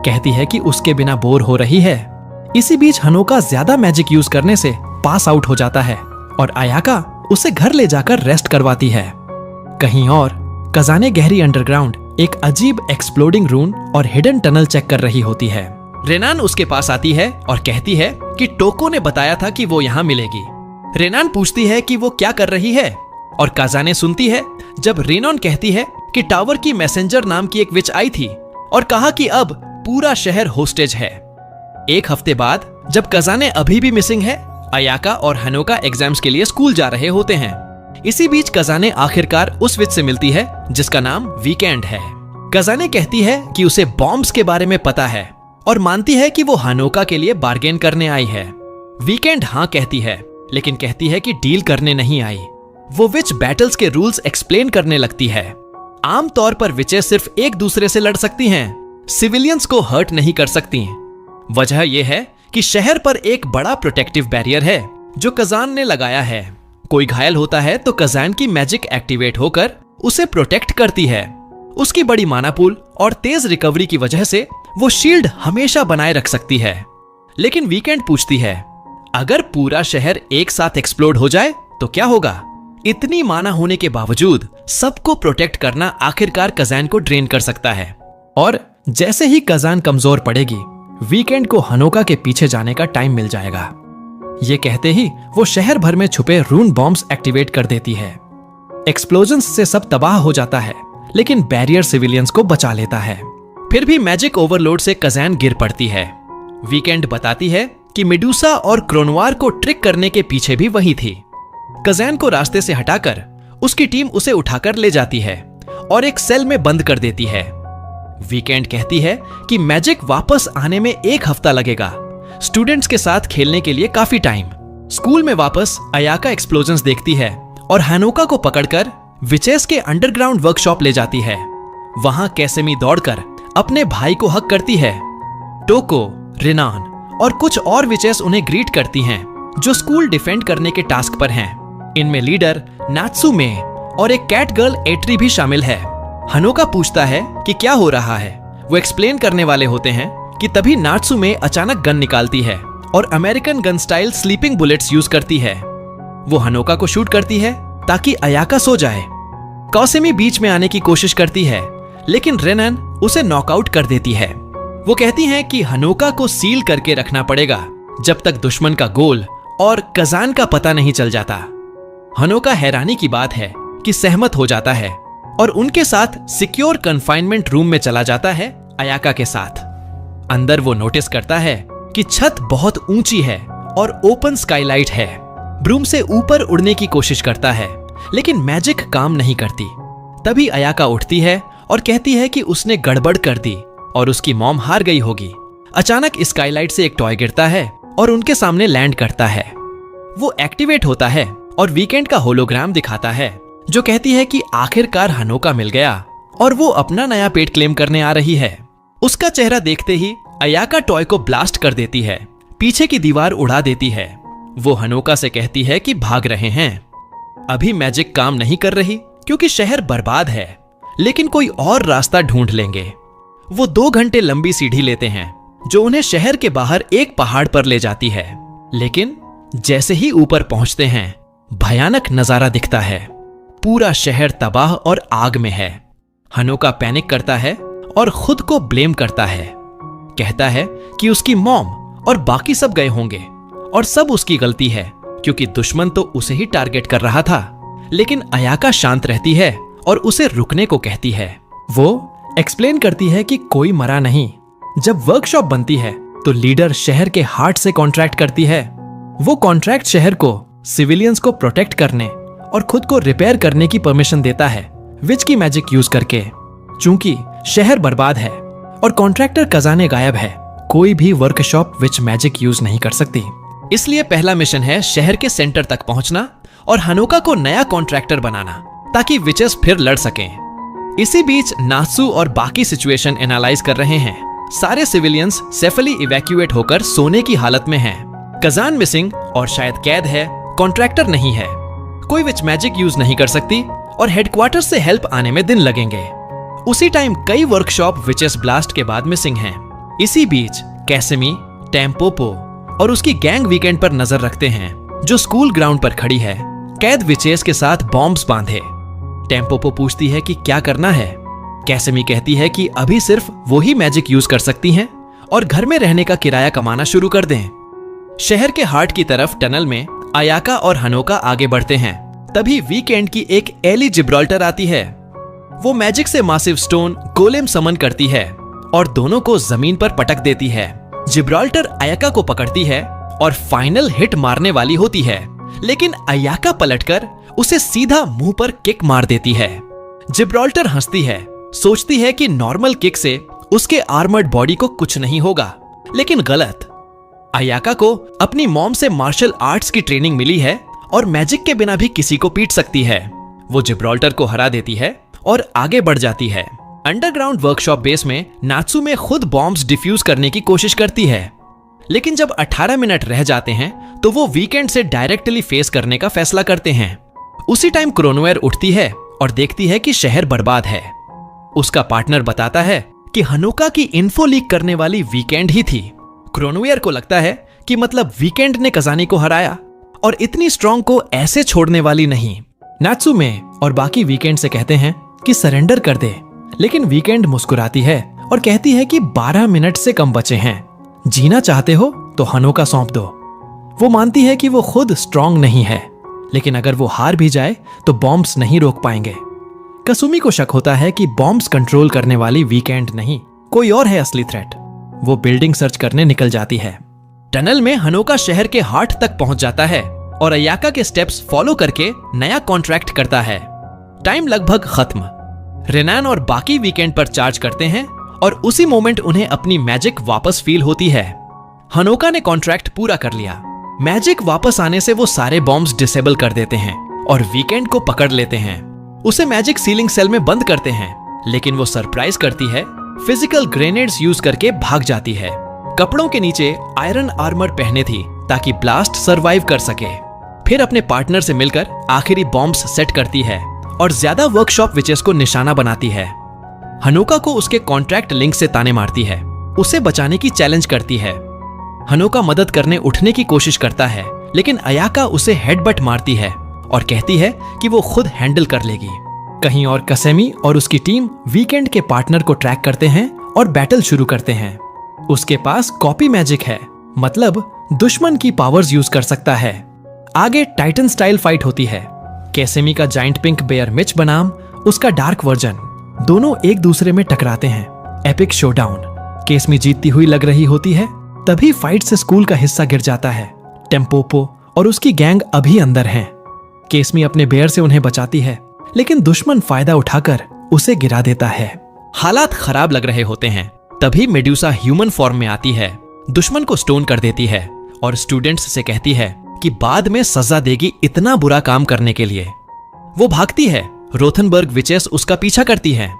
कहती है कि उसके बिना बोर हो रही है। इसी बीच हनोका ज्यादा मैजिक यूज करने से पास आउट हो जाता है और अयाका उसे घर ले जाकर रेस्ट करवाती है। कहीं और कजाने गहरी अंडरग्राउंड एक अजीब एक्सप्लोडिंग रूम और हिडन टनल चेक कर रही होती है। रेनान उसके पास आती है और कहती है कि टोको ने बताया था कि वो यहाँ मिलेगी। रेनान पूछती है कि वो क्या कर रही है और काजाने सुनती है जब रेनॉन कहती है कि टावर की मैसेंजर नाम की एक विच आई थी और कहा कि अब पूरा शहर होस्टेज है। 1 हफ्ते बाद जब काजाने अभी भी मिसिंग है, अयाका और हनोका एग्जाम्स के लिए स्कूल जा रहे होते हैं। इसी बीच काजाने आखिरकार उस विच से मिलती है जिसका नाम वीकेंड है। काजाने कहती है कि उसे बॉम्ब्स के बारे में पता है और मानती है कि वो हनोका के लिए बार्गेन करने आई है। वीकेंड हाँ कहती है, लेकिन कहती है कि डील करने नहीं आई। वो विच बैटल्स के रूल्स एक्सप्लेन करने लगती है। आमतौर पर विचेस सिर्फ एक दूसरे से लड़ सकती हैं, सिविलियंस को हर्ट नहीं कर सकती। वजह यह है कि शहर पर एक बड़ा प्रोटेक्टिव बैरियर है जो कजान ने लगाया है। कोई घायल होता है तो कजान की मैजिक एक्टिवेट होकर उसे प्रोटेक्ट करती है। उसकी बड़ी माना पूल और तेज रिकवरी की वजह से वो शील्ड हमेशा बनाए रख सकती है। लेकिन वीकेंड पूछती है, अगर पूरा शहर एक साथ एक्सप्लोड हो जाए तो क्या होगा? इतनी माना होने के बावजूद सबको प्रोटेक्ट करना आखिरकार कजान को ड्रेन कर सकता है। और जैसे ही कजान कमजोर पड़ेगी, वीकेंड को हनोका के पीछे जाने का टाइम मिल जाएगा। ये कहते ही वो शहर भर में छुपे रून बॉम्ब्स एक्टिवेट कर देती है। एक्सप्लोजन्स से सब तबाह हो जाता है, लेकिन बैरियर सिविलियंस को बचा लेता है। फिर भी मैजिक ओवरलोड से कजान गिर पड़ती है। वीकेंड बताती है कि मेडुसा और क्रोनवार को ट्रिक करने के पीछे भी वही थी। कजान को रास्ते से हटाकर उसकी टीम उसे उठाकर ले जाती है और एक सेल में बंद कर देती है। वीकेंड कहती है कि मैजिक वापस आने में 1 हफ्ता लगेगा, स्टूडेंट्स के साथ खेलने के लिए काफी टाइम। स्कूल में वापस अयाका एक्सप्लोजन्स देखती है और हनोका को पकड़कर विचेस के अंडरग्राउंड वर्कशॉप ले जाती है। वहां कैसेमी दौड़कर अपने भाई को हक करती है। टोको, रेनान और कुछ और विचेस उन्हें ग्रीट करती हैं, जो स्कूल डिफेंड करने के टास्क पर हैं। इनमें लीडर नात्सुमे और एक कैट गर्ल एट्री भी शामिल है। हनोका पूछता है कि क्या हो रहा है। वो एक्सप्लेन करने वाले होते हैं कि तभी नात्सुमे अचानक गन निकालती है और American gun style sleeping bullets use करती है। वो हनोका को शूट करती है ताकि अयाका सो जाए। कौसेमी बीच में आने की कोशिश करती है, लेकिन रेनन उसे नॉकआउट कर देती है। वो कहती हैं कि हनोका को सील करके रखना पड़ेगा जब तक दुश्मन का गोल और कजान का पता नहीं चल जाता। हनोका हैरानी की बात है कि सहमत हो जाता है और उनके साथ सिक्योर कन्फाइनमेंट रूम में चला जाता है अयाका के साथ। अंदर वो नोटिस करता है कि छत बहुत ऊंची है और ओपन स्काईलाइट है। ब्रूम से ऊपर उड़ने की कोशिश करता है लेकिन मैजिक काम नहीं करती। तभी अयाका उठती है और कहती है कि उसने गड़बड़ कर दी और उसकी मॉम हार गई होगी। अचानक स्काईलाइट से एक टॉय गिरता है और उनके सामने लैंड करता है। वो एक्टिवेट होता है और वीकेंड का होलोग्राम दिखाता है जो कहती है कि आखिरकार हनोका मिल गया और वो अपना नया पेट क्लेम करने आ रही है। उसका चेहरा देखते ही अयाका टॉय को ब्लास्ट कर देती है, पीछे की दीवार उड़ा देती है। वो हनोका से कहती है कि भाग रहे हैं। अभी मैजिक काम नहीं कर रही क्योंकि शहर बर्बाद है, लेकिन कोई और रास्ता ढूंढ लेंगे। वो 2 घंटे लंबी सीढ़ी लेते हैं जो उन्हें शहर के बाहर एक पहाड़ पर ले जाती है। लेकिन जैसे ही ऊपर पहुंचते हैं भयानक नजारा दिखता है। पूरा शहर तबाह और आग में है। हनोका पैनिक करता है और खुद को ब्लेम करता है। कहता है कि उसकी मॉम और बाकी सब गए होंगे और सब उसकी गलती है क्योंकि दुश्मन तो उसे ही टारगेट कर रहा था। लेकिन अयाका शांत रहती है और उसे रुकने को कहती है। वो एक्सप्लेन करती है कि कोई मरा नहीं। जब वर्कशॉप बनती है तो लीडर शहर के हार्ट से कॉन्ट्रैक्ट करती है। वो कॉन्ट्रैक्ट शहर को सिविलियंस को प्रोटेक्ट करने और खुद को रिपेयर करने की परमिशन देता है विच की मैजिक यूज करके। चूंकि शहर बर्बाद है और कॉन्ट्रैक्टर खजाने गायब है, कोई भी वर्कशॉप विच मैजिक यूज नहीं कर सकती। इसलिए पहला मिशन है शहर के सेंटर तक पहुंचना और हनोका को नया कॉन्ट्रैक्टर बनाना ताकि विचेस फिर लड़ सकें। इसी बीच नात्सु और बाकी सिचुएशन एनालाइज कर रहे हैं। सारे सिविलियंस सेफली इवैक्यूएट होकर सोने की हालत में हैं। कजान मिसिंग और शायद कैद है, कॉन्ट्रैक्टर नहीं है, कोई विच मैजिक यूज नहीं कर सकती और हेडक्वार्टर से हेल्प आने में दिन लगेंगे। उसी टाइम कई वर्कशॉप विचेस ब्लास्ट के बाद मिसिंग हैं। इसी बीच कैसेमी, टेम्पोपो और उसकी गैंग वीकेंड पर नजर रखते हैं जो स्कूल ग्राउंड पर खड़ी है, कैद विचेस के साथ बॉम्ब्स बांधे। टेम्पोपो पूछती है कि क्या करना है। कैसेमी कहती है कि अभी सिर्फ वो ही मैजिक यूज कर सकती हैं और घर में रहने का किराया कमाना शुरू कर दें। शहर के हार्ट की तरफ टनल में अयाका और हनोका आगे बढ़ते हैं। तभी वीकेंड की एक एली जिब्राल्टर आती है। वो मैजिक से मासिव स्टोन गोलेम समन करती है और दोनों को जमीन पर पटक देती है। जिब्राल्टर अयाका को पकड़ती है और फाइनल हिट मारने वाली होती है, लेकिन अयाका पलटकर उसे सीधा मुंह पर किक मार देती है। जिब्राल्टर हंसती है, सोचती है कि नॉर्मल किक से उसके आर्मर्ड बॉडी को कुछ नहीं होगा, लेकिन गलत। अयाका को अपनी मॉम से मार्शल आर्ट्स की ट्रेनिंग मिली है और मैजिक के बिना भी किसी को पीट सकती है। वो जिब्राल्टर को हरा देती है और आगे बढ़ जाती है। अंडरग्राउंड वर्कशॉप बेस में नात्सु में खुद बॉम्ब्स डिफ्यूज करने की कोशिश करती है, लेकिन जब 18 मिनट रह जाते हैं तो वो वीकेंड से डायरेक्टली फेस करने का फैसला करते हैं। उसी टाइम क्रोनोवेयर उठती है और देखती है कि शहर बर्बाद है। उसका पार्टनर बताता है कि हनोका की इन्फो लीक करने वाली वीकेंड ही थी। क्रोनोवेयर को लगता है कि मतलब वीकेंड ने कजानी को हराया और इतनी स्ट्रॉन्ग को ऐसे छोड़ने वाली नहीं। नात्सु में और बाकी वीकेंड से कहते हैं कि सरेंडर कर दे, लेकिन वीकेंड मुस्कुराती है और कहती है कि 12 मिनट से कम बचे हैं, जीना चाहते हो तो हनोका सौंप दो। वो मानती है कि वो खुद स्ट्रॉन्ग नहीं है, लेकिन अगर वो हार भी जाए तो बॉम्ब्स नहीं रोक पाएंगे। कसुमी को शक होता है कि बॉम्ब्स कंट्रोल करने वाली वीकेंड नहीं, कोई और है असली थ्रेट। वो बिल्डिंग सर्च करने निकल जाती है। टनल में हनोका शहर के हार्ट तक पहुंच जाता है और अयाका के स्टेप्स फॉलो करके नया कॉन्ट्रैक्ट करता है। टाइम लगभग खत्म। रेनान और बाकी वीकेंड पर चार्ज करते हैं और उसी मोमेंट उन्हें अपनी मैजिक वापस फील होती है। हनोका ने कॉन्ट्रैक्ट पूरा कर लिया। मैजिक वापस आने से वो सारे बॉम्ब्स डिसेबल कर देते हैं और वीकेंड को पकड़ लेते हैं। उसे मैजिक सीलिंग सेल में बंद करते हैं, लेकिन वो सरप्राइज करती है, फिजिकल ग्रेनेड्स यूज करके भाग जाती है। कपड़ों के नीचे आयरन आर्मर पहने थी ताकि ब्लास्ट सरवाइव कर सके। फिर अपने पार्टनर से मिलकर आखिरी बॉम्ब्स सेट करती है और ज्यादा वर्कशॉप विचेस को निशाना बनाती है। हनोका को उसके कॉन्ट्रैक्ट लिंक से ताने मारती है, उसे बचाने की चैलेंज करती है। हनोका मदद करने उठने की कोशिश करता है, लेकिन अयाका उसे हेडबट मारती है और कहती है कि वो खुद हैंडल कर लेगी। कहीं और कसेमी और उसकी टीम वीकेंड के पार्टनर को ट्रैक करते हैं और बैटल शुरू करते हैं। उसके पास कॉपी मैजिक है, मतलब दुश्मन की पावर्स यूज कर सकता है। आगे टाइटन स्टाइल फाइट होती है। केसेमी का जाइंट पिंक बेयर मिच बनाम उसका डार्क वर्जन, दोनों एक दूसरे में टकराते हैं। Epic showdown. केसमी जीतती हुई लग रही होती है, तभी फाइट से स्कूल का हिस्सा गिर जाता है। टेम्पोपो और उसकी गैंग अभी अंदर हैं। केसमी अपने बेयर से उन्हें बचाती है, लेकिन दुश्मन फायदा उठाकर उसे गिरा देता है। हालात खराब लग रहे होते हैं, तभी मेडुसा ह्यूमन फॉर्म में आती है, दुश्मन को स्टोन कर देती है और स्टूडेंट्स से कहती है कि बाद में सजा देगी इतना बुरा काम करने के लिए। वो भागती है। रोथनबर्ग विचेस उसका पीछा करती है।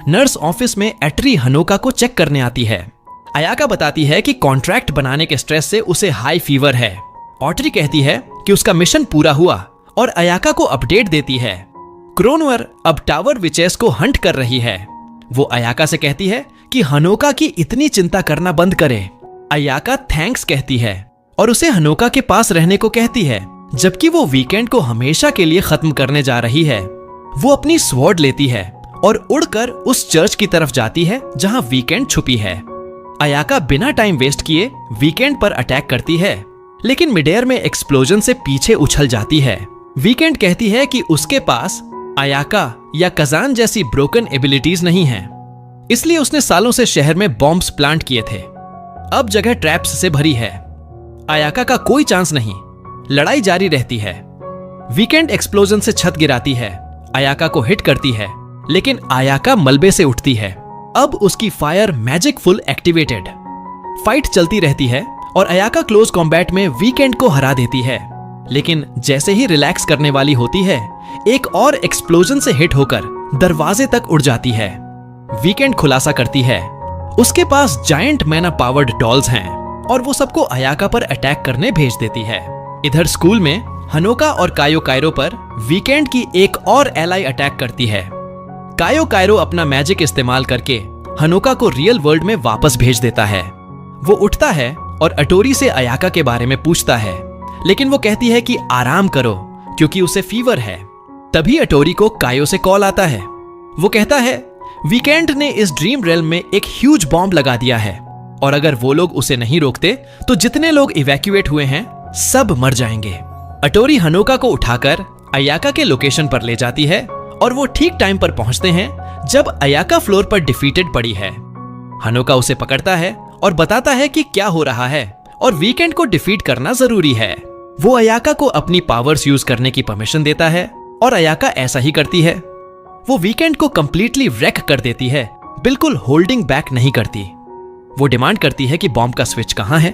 नर्स ऑफिस में एटरी हनोका को चेक करने आती है। अयाका बताती है कि कॉन्ट्रैक्ट बनाने के स्ट्रेस से उसे हाई फीवर है। ऑटरी कहती है कि उसका मिशन पूरा हुआ और अयाका को अपडेट देती है। क्रोनवर अब टावर विचेस को हंट कर रही है। वो अयाका से कहती है कि हनोका की इतनी चिंता करना बंद करे। अयाका थैंक्स कहती है और उसे हनोका के पास रहने को कहती है, जबकि वो वीकेंड को हमेशा के लिए खत्म करने जा रही है। वो अपनी स्वॉर्ड लेती है और उड़कर उस चर्च की तरफ जाती है जहां वीकेंड छुपी है। अयाका बिना टाइम वेस्ट किए वीकेंड पर अटैक करती है, लेकिन मिडेयर में एक्सप्लोजन से पीछे उछल जाती है। वीकेंड कहती है कि उसके पास अयाका या कजान जैसी ब्रोकन एबिलिटीज नहीं हैं, इसलिए उसने सालों से शहर में बॉम्ब्स प्लांट किए थे। अब जगह ट्रैप्स से भरी है। अयाका का कोई चांस नहीं। लड़ाई जारी रहती है। वीकेंड एक्सप्लोजन से छत गिराती है, अयाका को हिट करती है, लेकिन अयाका मलबे से उठती है। अब उसकी fire magic full activated. Fight चलती रहती है और अयाका क्लोज कॉम्बैट में वीकेंड को हरा देती है, लेकिन जैसे ही रिलैक्स करने वाली होती है, एक और एक्सप्लोजन से हिट होकर दरवाजे तक उड़ जाती है। वीकेंड खुलासा करती है उसके पास जायंट मैना पावर्ड डॉल्स हैं और वो सबको अयाका पर अटैक करने भेज देती है। इधर स्कूल में हनोका और कायो कायरो पर वीकेंड की एक और एलाई अटैक करती है। कायो कायरो अपना मैजिक इस्तेमाल करके हनोका को रियल वर्ल्ड में वापस भेज देता है। वो उठता है और अटोरी से अयाका के बारे में पूछता है, लेकिन वो कहती है कि आराम करो क्योंकि उसे फीवर है। तभी अटोरी को कायो से कॉल आता है। वो कहता है वीकेंड ने इस ड्रीम रेल्म में एक ह्यूज बॉम्ब लगा दिया है और अगर वो लोग उसे नहीं रोकते तो जितने लोग इवैक्यूएट हुए हैं सब मर जाएंगे। अटोरी हनोका को उठाकर अयाका के लोकेशन पर ले जाती है और वो ठीक टाइम पर पहुंचते हैं जब अयाका फ्लोर पर डिफीटेड पड़ी है। हनोका उसे पकड़ता है और बताता है कि क्या हो रहा है और वीकेंड को डिफीट करना जरूरी है। वो अयाका को अपनी पावर्स यूज करने की परमिशन देता है और अयाका ऐसा ही करती है। वो वीकेंड को कंप्लीटली wreck कर देती है, बिल्कुल होल्डिंग बैक नहीं करती। वो डिमांड करती है कि बॉम्ब का स्विच कहां है।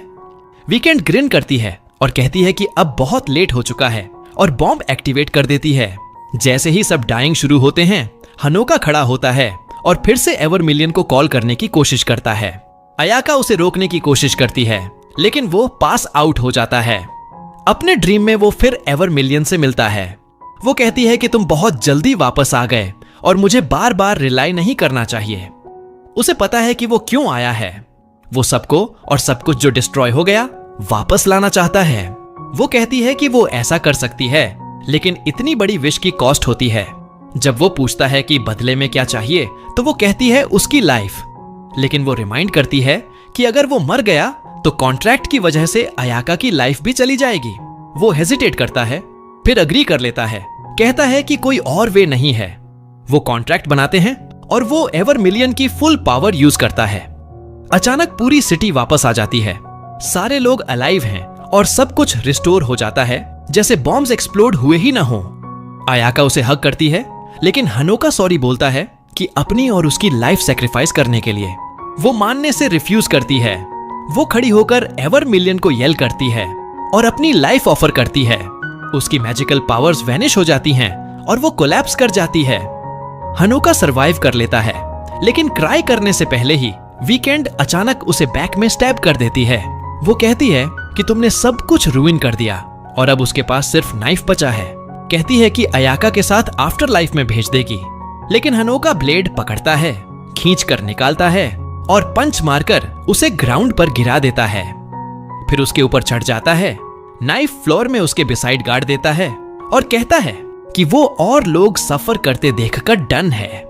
वीकेंड ग्रिन करती है और कहती है कि अब बहुत लेट हो चुका है और बॉम्ब एक्टिवेट कर देती है। जैसे ही सब डाइंग शुरू होते हैं, हनोका खड़ा होता है और फिर से एवरमिलियन को कॉल करने की कोशिश करता है। अयाका उसे रोकने की कोशिश करती है, लेकिन वो पास आउट हो जाता है। अपने ड्रीम में वो फिर एवरमिलियन से मिलता है। वो कहती है कि तुम बहुत जल्दी वापस आ गए और मुझे बार बार रिलाई नहीं करना चाहिए। उसे पता है कि वो क्यों आया है। वो सबको और सब कुछ जो डिस्ट्रॉय हो गया वापस लाना चाहता है। वो कहती है कि वो ऐसा कर सकती है, लेकिन इतनी बड़ी विश की कॉस्ट होती है। जब वो पूछता है कि बदले में क्या चाहिए, तो वो कहती है उसकी लाइफ, लेकिन वो रिमाइंड करती है कि अगर वो मर गया तो कॉन्ट्रैक्ट की वजह से अयाका की लाइफ भी चली जाएगी। वो हेजिटेट करता है, फिर अग्री कर लेता है, कहता है कि कोई और वे नहीं है। वो कॉन्ट्रैक्ट बनाते हैं और वो एवरमिलियन की फुल पावर यूज करता है। अचानक पूरी सिटी वापस आ जाती है। सारे लोग अलाइव हैं और सब कुछ रिस्टोर हो जाता है, जैसे बॉम्ब्स एक्सप्लोड हुए ही ना हो। अयाका उसे हग करती है, लेकिन हनोका सॉरी बोलता है कि अपनी और उसकी लाइफ सैक्रिफाइस करने के लिए। वो मानने से रिफ्यूज करती है। वो खड़ी होकर एवरमिलियन को येल करती है और अपनी लाइफ ऑफर करती है। उसकी मैजिकल पावर्स वैनिश हो जाती हैं और वो कोलैप्स कर जाती है। हनोका सरवाइव कर लेता है, लेकिन क्राई करने से पहले ही वीकेंड अचानक उसे बैक में स्टैब कर देती है। वो कहती है कि तुमने सब कुछ रूइन कर दिया और अब उसके पास सिर्फ नाइफ बचा है। कहती है कि अयाका के साथ आफ्टर लाइफ में भेज देगी, लेकिन हनोका ब्लेड पकड़ता है, खींच कर निकालता है और पंच मारकर उसे ग्राउंड पर गिरा देता है। फिर उसके ऊपर चढ़ जाता है, नाइफ फ्लोर में उसके बिसाइड गाड़ देता है और कहता है कि वो और लोग सफर करते देखकर डन है।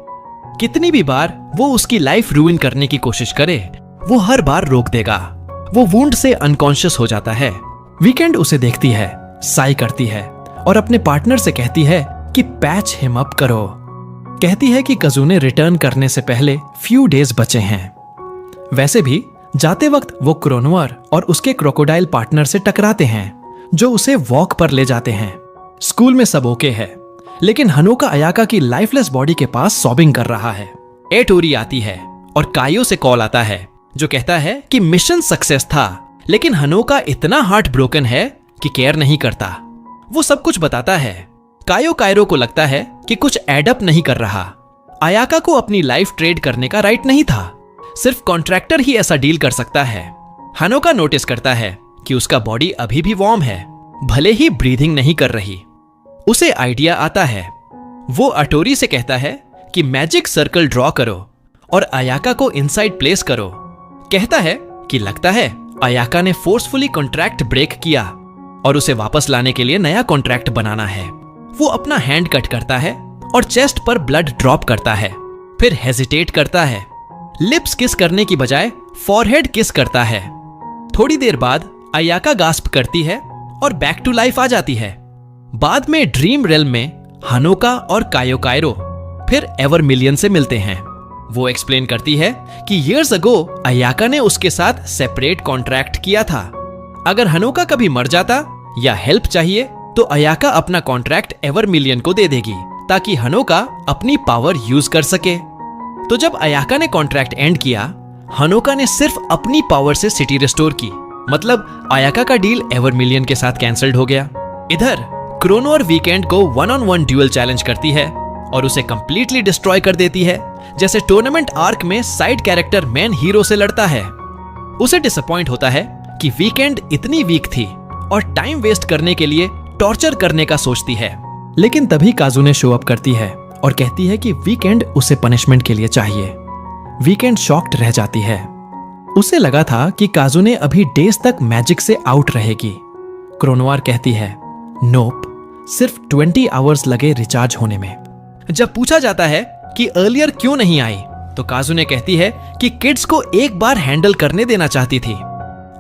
कितनी भी बार वो उसकी लाइफ रूइन करने की कोशिश करे, वो हर बार रोक देगा। वो वुंड से अनकॉन्शियस हो जाता है। वीकेंड उसे देखती है, साई करती है और अपने पार्टनर से कहती है कि पैच हिम अप करो। कहती है कि कजुने रिटर्न करने से पहले फ्यू डेज बचे हैं। वैसे भी जाते वक्त वो क्रोनोअर और उसके क्रोकोडाइल पार्टनर से टकराते हैं जो उसे वॉक पर ले जाते हैं। स्कूल में सब ओके है, लेकिन हनोका अयाका की लाइफलेस बॉडी के पास सॉबिंग कर रहा है। एटोरी आती है और कायो से कॉल आता है जो कहता है कि मिशन सक्सेस था, लेकिन हनोका इतना हार्ट ब्रोकन है कि केयर नहीं करता। वो सब कुछ बताता है। कायो को लगता है कि कुछ एडअप नहीं कर रहा। अयाका को अपनी लाइफ ट्रेड करने का राइट नहीं था, सिर्फ कॉन्ट्रैक्टर ही ऐसा डील कर सकता है। हनोका नोटिस करता है कि उसका बॉडी अभी भी वार्म है, भले ही ब्रीदिंग नहीं कर रही। उसे आइडिया आता है। वो अटोरी से कहता है कि मैजिक सर्कल ड्रॉ करो और अयाका को इनसाइड प्लेस करो। कहता है कि लगता है अयाका ने फोर्सफुली कॉन्ट्रैक्ट ब्रेक किया और उसे वापस लाने के लिए नया कॉन्ट्रैक्ट बनाना है। वो अपना हैंड कट करता है और चेस्ट पर ब्लड ड्रॉप करता है, फिर हेजिटेट करता है। लिप्स किस करने की बजाय फॉरहेड किस करता है। थोड़ी देर बाद अयाका गास्प करती है और बैक टू लाइफ आ जाती है। बाद में ड्रीम रेल्म में हनोका और कायो फिर एवरमिलियन से मिलते हैं। वो एक्सप्लेन करती है कि ईयर्स अगो अयाका ने उसके साथ सेपरेट कॉन्ट्रैक्ट किया था। अगर हनोका कभी मर जाता या हेल्प चाहिए तो अयाका अपना कॉन्ट्रैक्ट एवरमिलियन को दे देगी ताकि हनोका अपनी पावर यूज कर सके। तो जब अयाका ने कॉन्ट्रैक्ट एंड किया, हनोका ने सिर्फ अपनी पावर से सिटी रिस्टोर की। मतलब अयाका का डील एवरमिलियन के साथ कैंसल्ड हो गया। इधर क्रोनोअर वीकेंड को 1-on-1 ड्यूल चैलेंज करती है और उसे कंप्लीटली डिस्ट्रॉय कर देती है, जैसे टूर्नामेंट आर्क में साइड कैरेक्टर मेन हीरो से लड़ता है। उसे डिसअपॉइंट होता है कि वीकेंड इतनी वीक थी और टाइम वेस्ट करने के लिए टॉर्चर करने का सोचती है। लेकिन तभी काजुने शो अप करती है और कहती है कि वीकेंड उसे पनिशमेंट के लिए चाहिए। वीकेंड शॉक्ड रह जाती है। उसे लगा था कि काजुने अभी डेज तक मैजिक से आउट रहेगी। क्रोनोअर कहती है नोप, सिर्फ 20 आवर्स लगे रिचार्ज होने में। जब पूछा जाता है कि अर्लियर क्यों नहीं आई, तो काजुने कहती है कि किड्स को एक बार हैंडल करने देना चाहती थी।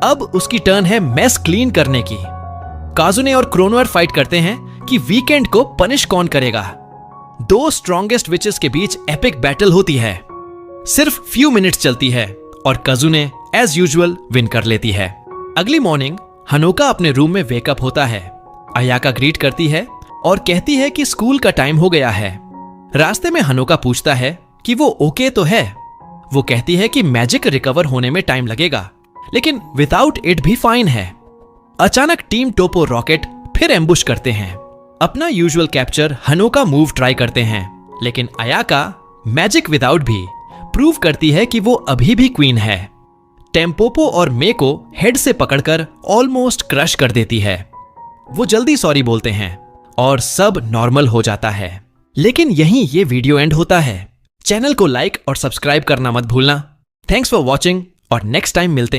अब उसकी टर्न है मेस क्लीन करने की। काजुने और क्रोनोअर फाइट करते हैं कि वीकेंड को पनिश कौन करेगा। दो स्ट्रॉन्गेस्ट विचेस के बीच एपिक बैटल होती है। सिर्फ फ्यू मिनट्स चलती है और काजुने एज यूजुअल विन कर लेती है। अगली मॉर्निंग हनोका अपने रूम में वेकअप होता है। अयाका ग्रीट करती है और कहती है कि स्कूल का टाइम हो गया है। रास्ते में हनोका पूछता है कि वो ओके तो है। वो कहती है कि मैजिक रिकवर होने में टाइम लगेगा, लेकिन विदाउट इट भी फाइन है। अचानक टीम टोपो रॉकेट फिर एम्बुश करते हैं। अपना यूजुअल कैप्चर हनोका मूव ट्राई करते हैं, लेकिन अयाका मैजिक विदाउट भी प्रूव करती है कि वो अभी भी क्वीन है। टेम्पोपो और मे को हेड से पकड़कर ऑलमोस्ट क्रश कर देती है। वो जल्दी सॉरी बोलते हैं और सब नॉर्मल हो जाता है। लेकिन यहीं ये वीडियो एंड होता है। चैनल को लाइक और सब्सक्राइब करना मत भूलना। थैंक्स फॉर वॉचिंग और नेक्स्ट टाइम मिलते हैं।